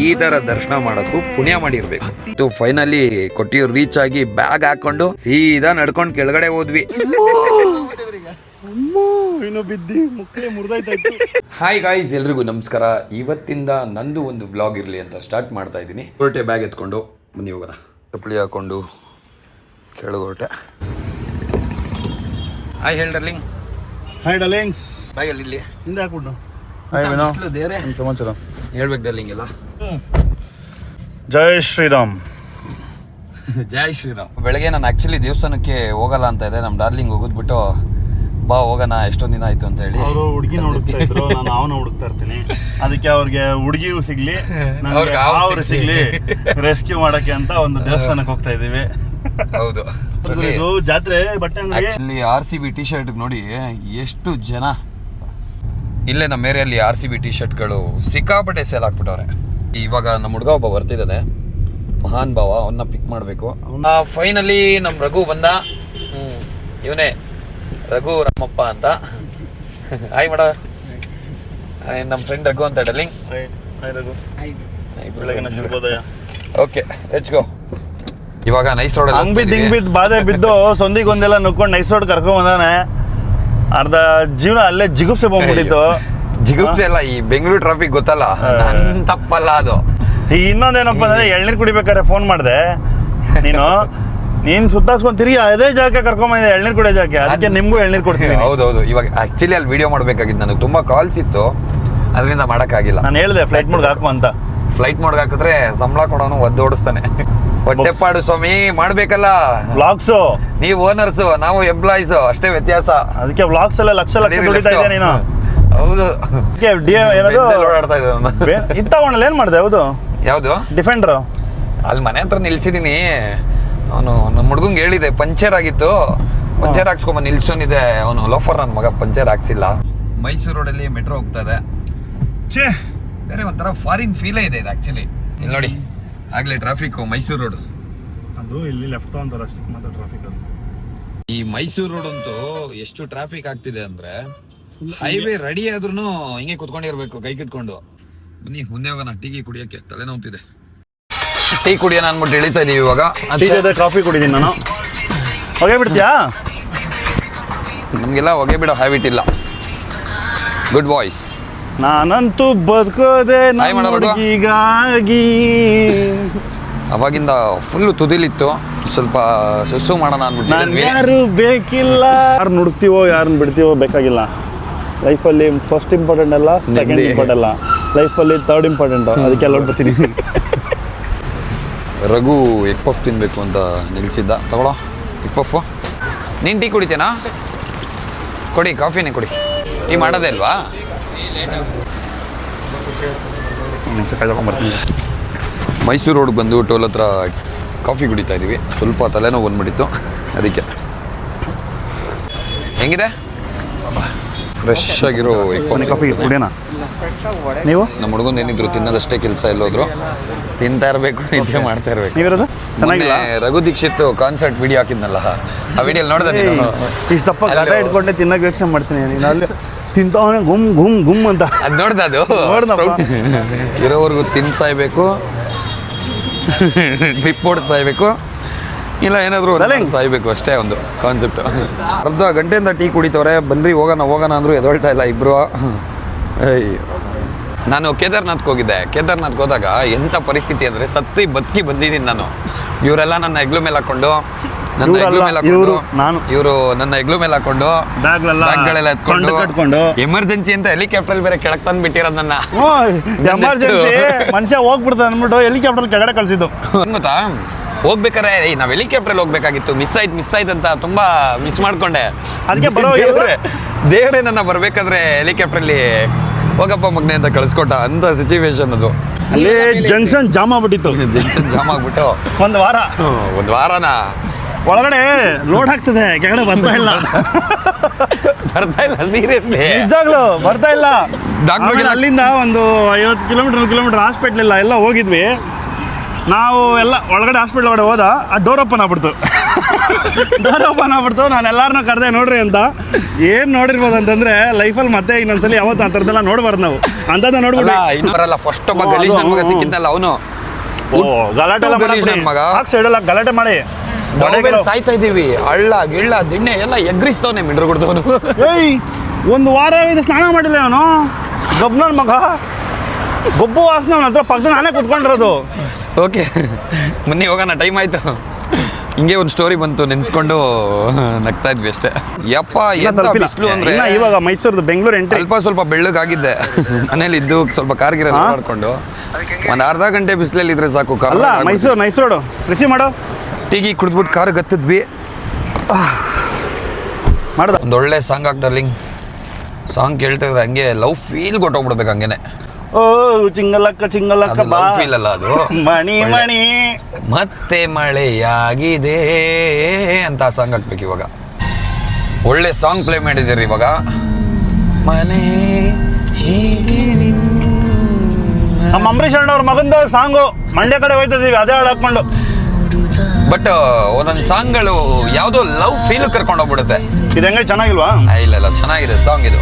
ಈ ತರ ದರ್ಶನ ಮಾಡೋಕ್ಕೂ ಪುಣ್ಯ ಮಾಡಿರ್ಬೇಕು. ಫೈನಲಿ ಕೊಟ್ಟಿಯೂರು ರೀಚ್ ಆಗಿ ಬ್ಯಾಗ್ ಹಾಕೊಂಡು ಸೀದಾ ನಡ್ಕೊಂಡು ಕೆಳಗಡೆ ಹೋದ್ವಿ. ಹಾಯ್ ಗಾಯ್ಸ್, ಎಲ್ರಿಗೂ ನಮಸ್ಕಾರ. ಇವತ್ತಿಂದ ನಂದು ಒಂದು ವ್ಲಾಗ್ ಇರಲಿ ಅಂತ ಸ್ಟಾರ್ಟ್ ಮಾಡ್ತಾ ಇದ್ದೀನಿ. ಹೊರಟೆ ಬ್ಯಾಗ್ ಎತ್ಕೊಂಡು ಬನ್ನಿ ಹೋಗೋಣ. ಚಪ್ಪಲಿ ಹಾಕೊಂಡು ಕೆಳಗೊರಟೆ. ಹಾಯ್ ಹೇಳಿ ಡರ್ಲಿಂಗ್. ಹಾಯ್ ಡರ್ಲಿಂಗ್ಸ್. ಬಾಯ್ ಅಲ್ಲಿ ಇಲ್ಲಿ ಹಿಂದೆ ಹಾಕ್ಬಿಟ್ಟು ದೇವ್ರೆ ಸಮಾಚಾರ ಹೇಳ್ಬೇಕು ಡರ್ಲಿಂಗ್ ಎಲ್ಲ. ಜೈ ಶ್ರೀರಾಮ್. ಜೈ ಶ್ರೀರಾಮ್. ಬೆಳಗ್ಗೆ ನಾನು ಆ್ಯಕ್ಚುಲಿ ದೇವಸ್ಥಾನಕ್ಕೆ ಹೋಗಲ್ಲ ಅಂತ ಇದೆ. ನಮ್ಮ ಡಾರ್ಲಿಂಗ್ ಹೋಗೋದ್ಬಿಟ್ಟು ಬಾ ಹೋಗೋಣ ಎಷ್ಟೊಂದು ದಿನ ಆಯ್ತು ಅಂತ ಹೇಳಿ ಅವರು ಹುಡುಗಿನ ಹುಡುಕ್ತಾ ಇದ್ರು. ನಾನು ಅವನ ಹುಡುಕ್ತಾ ಇರ್ತೀನಿ. ಅದಕ್ಕೆ ಅವ್ರಿಗೆ ಹುಡುಗಿಯೂ ಸಿಗ್ಲಿ ಅವ್ರು ಸಿಗ್ಲಿ ರೆಸ್ಕ್ಯೂ ಮಾಡಕ್ಕೆ ಅಂತ ಒಂದು ದೇವಸ್ಥಾನಕ್ಕೆ ಹೋಗ್ತಾ ಇದೀವಿ. ಹೌದು, ಇದು ಜಾತ್ರೆ ಬಟ್ಟೆ ಆಕ್ಚುಲಿ RCB ಟಿ ಶರ್ಟ್ ನೋಡಿ ಎಷ್ಟು ಜನ. ಇಲ್ಲೇ ನಮ್ಮ ಏರಿಯಲ್ಲಿ RCB ಟಿ ಶರ್ಟ್ಗಳು ಸಿಕ್ಕಾಪಟ್ಟೆ ಸೇಲ್ ಹಾಕ್ಬಿಟ್ಟವ್ರೆ. ಇವಾಗ ನಮ್ಮ ಹುಡುಗ ಒಬ್ಬ ಬರ್ತಿದ್ದಾನೆ, ಮಹಾನ್ ಭಾವ. ಅವನ್ನ ಪಿಕ್ ಮಾಡಬೇಕು. ಫೈನಲಿ ನಮ್ಮ ರಘು ಬಂದ. ಇವನೇ ರಘು ರಾಮಪ್ಪ ಅಂತ. ಹಾಯ್ ಮಾಡ. ನಮ್ಮ ಫ್ರೆಂಡ್ ರಘು ಅಂತ ಡರ್ಲಿಂಗ್. Okay, let's go. ಇವಾಗ ನೈಸ್ ರೋಡ್ ಬಿದ್ದು ಬಾಧೆ ಬಿದ್ದು ಸೊಂದಿಗೊಂದೆಲ್ಲ ನುಗ್ಕೊಂಡು ನೈಸ್ ರೋಡ್ ಕರ್ಕೊಂಡ್ ಬಂದಾನೆ. ಅರ್ಧ ಜೀವನ ಅಲ್ಲೇ ಜಿಗುಪ್ಸೆ ಬಂದ್ಬಿಟ್ಟಿತ್ತು. ಜಿಗುಪ್ಸೆ ಅಲ್ಲ, ಈ ಬೆಂಗಳೂರು ಟ್ರಾಫಿಕ್ ಗೊತ್ತಲ್ಲ, ತಪ್ಪಲ್ಲ ಅದು. ಇನ್ನೊಂದೇನಪ್ಪ ಅಂದ್ರೆ ಎಳ್ನೀರು ಕುಡಿಬೇಕಾದ್ರೆ ಫೋನ್ ಮಾಡಿದೆ, ನೀನ್ ಸುತ್ತಾಕ್ಸ್ಕೊಂಡ್ ತಿರುಗಿ ಅದೇ ಜಾಗಕ್ಕೆ ಕರ್ಕೊಂಬಂದಿದೆ, ಎಳ್ನೀರು ಕುಡಿಯೋ ಜಾಗಕ್ಕೆ. ಅದಕ್ಕೆ ನಿಮ್ಗೂ ಎಳ್ನೀರು ಕೊಡ್ತೀನಿ. ಹೌದೌದು. ಇವಾಗ ಆಕ್ಚುಲಿ ಅಲ್ಲಿ ವಿಡಿಯೋ ಮಾಡ್ಬೇಕಾಗಿತ್ತು, ನನಗೆ ತುಂಬಾ ಕಾಲ್ಸ್ ಇತ್ತು, ಅದರಿಂದ ಮಾಡಕ್ಕಾಗಿಲ್ಲ. ನಾನು ಹೇಳಿದೆ ಫ್ಲೈಟ್ ಮೋಡ್ಗೆ ಹಾಕು ಅಂತ. ಫ್ಲೈಟ್ ಮೋಡ್ಗೆ ಹಾಕಿದ್ರೆ ಸಂಬಳ ಕೊಡೋನು ಒದ್ದೋಡಿಸ್ತಾನೆ. ಹೊಟ್ಟೆಪಾಡು ಸ್ವಾಮಿ, ಮಾಡ್ಬೇಕಲ್ಲ. ವ್ಲಾಗ್ಸು ನೀವು ಓನರ್ಸು, ನಾವು ಎಂಪ್ಲಾಯೀಸು, ಅಷ್ಟೇ ವ್ಯತ್ಯಾಸ. ಅದಕ್ಕೆ ವ್ಲಾಗ್ಸ್ ಎಲ್ಲ ಲಕ್ಷ ದುಡಿತಾ ಇದ್ದೆ ನೀನು. ಹೌದು, ಓಡಾಡ್ತಾ ಇದ್ದೆ. ಇದು ತಗೊಂಡಲ್ಲ, ಏನ್ ಮಾಡಿದೆ? ಹೌದು, ಯಾವುದು? ಡಿಫೆಂಡರ್. ಅಲ್ಲಿ ಮನೆ ಹತ್ರ ನಿಲ್ಸಿದೀನಿ. ಅವನು ನಮ್ಮ ಹುಡುಗಂಗೆ ಹೇಳಿದೆ, ಪಂಚರ್ ಆಗಿತ್ತು, ಪಂಚರ್ ಹಾಕ್ಸ್ಕೊಂಬ ನಿಲ್ಸೋನಿದೆ. ಅವನು ಲೋಫರ್ ನನ್ನ ಮಗ, ಪಂಚರ್ ಹಾಕ್ಸಿಲ್ಲ. ಮೈಸೂರು ರೋಡಲ್ಲಿ ಮೆಟ್ರೋ ಹೋಗ್ತಾ ಇದೆ. ಬೇರೆ ಒಂಥರ ಫಾರಿನ್ ಫೀಲೇ ಇದೆ ಇದು ಆಕ್ಚುಲಿ. ಇಲ್ಲಿ ನೋಡಿ, ಆಗ್ಲೇ ಟ್ರಾಫಿಕ್ ಮೈಸೂರು ರೋಡ್. ಅದು ಇಲ್ಲಿ ಲೆಫ್ಟ್ ತಗೊಂತಾರೆ ಅಷ್ಟಕ್ಕೆ ಮಾತ್ರ ಟ್ರಾಫಿಕ್. ಅದು ಈ ಮೈಸೂರು ರೋಡ್ ಅಂತೂ ಎಷ್ಟು ಟ್ರಾಫಿಕ್ ಆಗ್ತಿದೆ ಅಂದ್ರೆ, ಹೈವೇ ರೆಡಿ ಆದ್ರೂ ಹಿಂಗೆ ಕುತ್ಕೊಂಡಿರ್ಬೇಕು ಕೈ ಕಟ್ಕೊಂಡು. ಬನ್ನಿ ಮುಂದೆ ಹೋಗೋಣ. ಟೀ ಕುಡಿಯೋಕೆ ತಲೆನೋವ್ತಿದೆ. ಟೀ ಕುಡಿಯೋಣ ಅಂದ್ಬಿಟ್ಟು ಇಳಿತಾ ಇದೀವಿ ಇವಾಗ. ಕಾಫಿ ಕುಡಿದೀನಿ ನಾನು. ಹೊಗೆ ಬಿಡ್ತೀಯಾ? ನಮಗೆಲ್ಲ ಹೊಗೆ ಬಿಡೋ ಹ್ಯಾಬಿಟ್ ಇಲ್ಲ. Good boys. ನಾನಂತೂ ಬದುಕೋದೆ ಹೀಗಾಗಿ. ಅವಾಗಿಂದ ಫುಲ್ಲು ತುದಿಲಿತ್ತು, ಸ್ವಲ್ಪ ಸುಸ್ಸು ಮಾಡೋಣ ಅಂದ್ಬಿಟ್ಟು. ಯಾರು ಬೇಕಿಲ್ಲ, ಯಾರು ನುಡುಕ್ತೀವೋ ಯಾರನ್ನ ಬಿಡ್ತೀವೋ ಬೇಕಾಗಿಲ್ಲ. ಲೈಫಲ್ಲಿ ಫಸ್ಟ್ ಇಂಪಾರ್ಟೆಂಟ್ ಅಲ್ಲ, ಸೆಕೆಂಡ್ ಇಂಪಾರ್ಟೆಂಟ್ ಅಲ್ಲ, ಲೈಫಲ್ಲಿ ಥರ್ಡ್ ಇಂಪಾರ್ಟೆಂಟ್. ಅದಕ್ಕೆ ಎಲ್ಲ ಬರ್ತೀನಿ. ರಘು ಎಗ್ ಪಫ್ ತಿನ್ನಬೇಕು ಅಂತ ನಿಲ್ಸಿದ್ದ. ತಗೊಳ್ಳೋ ಎಗ್ ಪಫು. ನೀನು ಟೀ ಕುಡಿತೇನಾ? ಕೊಡಿ, ಕಾಫಿನೇ ಕೊಡಿ. ಟೀ ಮಾಡೋದೇ ಅಲ್ವಾ? ಮೈಸೂರು ರೋಡ್ಗೆ ಬಂದು ಟೋಲ್ ಹತ್ರ ಕಾಫಿ ಕುಡಿತಾ ಇದ್ದೀವಿ. ಸ್ವಲ್ಪ ತಲೆನೋವು ಬಂದ್ಬಿಟ್ಟಿತ್ತು, ಅದಕ್ಕೆ. ಹೆಂಗಿದೆ? ಫ್ರೆಶ್ ಆಗಿರೋ ಕಾಫಿ ಕುಡಿಯೋಣ. ನೀವು? ನಮ್ಮ ಹುಡುಗನ್ ಏನಿದ್ರು ತಿನ್ನೋದಷ್ಟೇ ಕೆಲಸ. ಎಲ್ಲೋದ್ರು ತಿಂತಾ ಇರಬೇಕು, ನಿದ್ದೆ ಮಾಡ್ತಾ ಇರಬೇಕು. ರಘು ದೀಕ್ಷಿತ್ ಕಾನ್ಸರ್ಟ್ ವಿಡಿಯೋ ಹಾಕಿದ್ನಲ್ಲ, ಆ ವಿಡಿಯೋ ನೋಡಿದೆ ನೀನು? ಇಷ್ಟಪ್ಪ ಗಾಟ ಇಟ್ಕೊಂಡೆ ತಿನ್ನೋಕೆ ಯೋಚನೆ ಮಾಡ್ತೀನಿ. ನೀನು ಅಲ್ಲಿ ತಿಂತವನೇ ಗುಮ್ ಗುಮ್ ಗುಮ್ ಅಂತ. ಅದು ನೋಡ್ದೆ? ಅದು ಇರೋವರೆಗೂ ತಿನ್ ಸಾಯ್ಬೇಕು, ಟ್ರಿಪ್ ಹೊಡೆದು ಸಾಯ್ಬೇಕು, ಇಲ್ಲ ಏನಾದರೂ ಸಾಯ್ಬೇಕು, ಅಷ್ಟೇ ಒಂದು ಕಾನ್ಸೆಪ್ಟ್. ಅರ್ಧ ಗಂಟೆಯಿಂದ ಟೀ ಕುಡಿತವ್ರೆ. ಬನ್ರಿ ಹೋಗೋಣ ಅಂದ್ರು ಎದೊಳ್ತಾ ಇಲ್ಲ ಇಬ್ರು. ನಾನು ಕೇದಾರ್ನಾಥ್ಗೆ ಹೋಗಿದ್ದೆ. ಕೇದಾರ್ನಾಥ್ಗೆ ಹೋದಾಗ ಎಂಥ ಪರಿಸ್ಥಿತಿ ಅಂದರೆ, ಸತ್ತಿ ಬದುಕಿ ಬಂದಿದ್ದೀನಿ ನಾನು. ಇವರೆಲ್ಲ ನನ್ನ ಹೆಗ್ಲು ಮೇಲೆ ಹಾಕೊಂಡು, ಇವರು ನನ್ನ ಹೆಗ್ಲು ಮೇಲೆ ಹಾಕೊಂಡು ಬ್ಯಾಗ್ಗಳೆಲ್ಲ ಎತ್ಕೊಂಡು, ಎಮರ್ಜೆನ್ಸಿ ಅಂತ ಹೆಲಿಕಾಪ್ಟರ್ ಬೇರೆ ಕೆಳಗೆ ತಂದು ಬಿಟ್ಟಿರೋದು ನನ್ನ. ಎಮರ್ಜೆನ್ಸಿ ಮನುಷ್ಯ ಹೋಗ್ಬಿಡ್ತಾನೆ ಅಂದ್ಬಿಟ್ಟು ಹೆಲಿಕಾಪ್ಟರ್ ಕೆಳಗಡೆ ಕಳ್ಸಿದ್ದು. ಗೊತ್ತಾ, ಹೋಗ್ಬೇಕಾರೆ ನಾವು ಹೆಲಿಕಾಪ್ಟರ್ ಹೋಗ್ಬೇಕಾಗಿತ್ತು, ಮಿಸ್ ಆಯ್ತು ಅಂತ ತುಂಬಾ ಮಿಸ್ ಮಾಡ್ಕೊಂಡೆ. ಅದಕ್ಕೆ ದೇವ್ರೇ ನನ್ನ ಬರ್ಬೇಕಾದ್ರೆ ಹೆಲಿಕಾಪ್ಟರ್ಲಿ ಹೋಗಪ್ಪ ಮಗ್ನೆ ಅಂತ ಕಳಿಸ್ಕೊಟ್ಟ ಅಂತ ಸಿಚುವೇಶನ್ ಅದು. ಅಲ್ಲಿ ಜಂಕ್ಷನ್ ಜಾಮ್ ಆಗ್ಬಿಟ್ಟಿತ್ತು. ಜಾಮ್ ಆಗ್ಬಿಟ್ಟು ಒಂದು ವಾರನ ಒಳಗಡೆ ಲೋಡ್ ಆಗ್ತದೆ, ಕೆಳಗಡೆ ಬರ್ತಾ ಇಲ್ಲ. ಸೀರಿಯಸ್ಲಿ ನಿಜಾಗ್ಲು ಬರ್ತಾ ಇಲ್ಲ. ಅಲ್ಲಿಂದ ಒಂದು 50 ಕಿಲೋಮೀಟರ್ ಹಾಸ್ಪಿಟ್ಲ್ ಎಲ್ಲ ಹೋಗಿದ್ವಿ ನಾವು. ಎಲ್ಲ ಒಳಗಡೆ ಹಾಸ್ಪಿಟ್ಲ್ ಒಳಗಡೆ ಹೋದ, ಆ ಡೋರ್ ಓಪನ್ ಆಗ್ಬಿಡ್ತು. ಡೋರ್ ಓಪನ್ ಆಗ್ಬಿಡ್ತು. ನಾನು ಎಲ್ಲಾರನ್ನೂ ಕರೆದೆ ನೋಡ್ರಿ ಅಂತ. ಏನು ನೋಡಿರ್ಬೋದು ಅಂತಂದ್ರೆ ಲೈಫಲ್ಲಿ ಮತ್ತೆ ಇನ್ನೊಂದ್ಸಲಿ ಯಾವತ್ತು ಆ ಥರದ್ದೆಲ್ಲ ನೋಡ್ಬಾರ್ದು ನಾವು. ಅಂಥದ್ದು ನೋಡ್ಬಿಡ ಇನ್ನೂರಲ್ಲ ಫಸ್ಟ್ ಒಬ್ಬ ಗಲೀಜ್ ನನ್ನ ಮಗ ಸಿಕ್ಕಿದ್ದಲ್ಲ ಅವನು. ಗಲಾಟೆ ಎಲ್ಲ ನನ್ನ ಮಗ ಸೈಡೆಲ್ಲ ಗಲಾಟೆ ಮಾಡಿ ಸಾಯ್ತಾ ಇದೀವಿ. ಹಳ್ಳ ಗಿಳ್ಳ ದಿಣ್ಣೆ ಎಲ್ಲ ಎಗ್ರಿಸ್ತವನೆ ಮಿಂಡ್ರು ಕೊಡ್ತವನು. ಏಯ್ ಒಂದು ವಾರ ಇದು ಸ್ನಾನ ಮಾಡಿಲ್ಲ ಅವನು ಗಬ್ಬನ ಮಗ. ಗೊಬ್ಬು ವಾಸನೆ ಅವನ ಹತ್ರ ಪಕ್ಕದ ನಾನೇ ಕುತ್ಕೊಂಡಿರೋದು. ಓಕೆ ಮೊನ್ನೆ ಹೋಗೋಣ, ಟೈಮ್ ಆಯ್ತು. ಹಿಂಗೆ ಒಂದು ಸ್ಟೋರಿ ಬಂತು, ನೆನ್ಸ್ಕೊಂಡು ನಗ್ತಾ ಇದ್ವಿ ಅಷ್ಟೇ. ಯಪ್ಪ ಎಂತ ಬಿಸಿಲು ಅಂದ್ರೆ ಇವಾಗ ಮೈಸೂರ್ದು ಬೆಂಗಳೂರು ಎಂಟ್ರಿ. ಸ್ವಲ್ಪ ಸ್ವಲ್ಪ ಬೆಳ್ಳಗಾಗಿದ್ದೆ. ಮನೇಲಿ ಇದ್ದು ಸ್ವಲ್ಪ ಕಾರ್ಗಿರ ಮಾಡ್ಕೊಂಡು ಒಂದು ಅರ್ಧ ಗಂಟೆ ಬಿಸಿಲಲ್ಲಿ ಇದ್ರೆ ಸಾಕು. ಅಲ್ಲ ಮೈಸೂರು ರೋಡು ರಿಸೀವ್ ಮಾಡೋ ಟೀಗಿ ಕುಡಿದ್ಬಿಟ್ಟು ಕಾರ್ ಗತ್ತಿದ್ವಿ. ಮಾಡ್ದ ಒಂದು ಒಳ್ಳೆ ಸಾಂಗ್ ಹಾಕ್ ಡಾರ್ಲಿಂಗ್. ಸಾಂಗ್ ಕೇಳ್ತಾ ಇದ್ರೆ ಹಂಗೆ ಲವ್ ಫೀಲ್ ಕೊಟ್ಟೋಗ್ಬಿಡ್ಬೇಕು ಹಂಗೇನೆ. ಓ ಚಿಂಗಲಕ್ಕ ಲವ್ ಫೀಲ್ ಅಲ್ಲ ಅದು, ಮಣಿ ಮತ್ತೆ ಮಳೆಯಾಗಿದೆ ಅಂತ ಸಾಂಗ್ ಹಾಕ್ಬೇಕು ಇವಾಗ. ಒಳ್ಳೆ ಸಾಂಗ್ ಪ್ಲೇ ಮಾಡಿದ್ದೀರಿ ಇವಾಗ. ಮನೆ ನಮ್ಮ ಅಂಬರೀಷ್ ಅಣ್ಣ ಅವ್ರ ಮಗಂದು ಸಾಂಗು ಮಂಡ್ಯ ಕಡೆ ಹೋಯ್ತಿದ್ದೀವಿ, ಅದೇ ಹಾಡು ಹಾಕೊಂಡು. ಬಟ್ ಒಂದೊಂದು ಸಾಂಗ್ಗಳು ಯಾವುದೋ ಲವ್ ಫೀಲ್ ಕರ್ಕೊಂಡು ಹೋಗ್ಬಿಡುತ್ತೆ. ಇದು ಹೆಂಗೆ ಚೆನ್ನಾಗಿಲ್ವಾ? ಇಲ್ಲ ಚೆನ್ನಾಗಿದೆ ಸಾಂಗ್ ಇದು.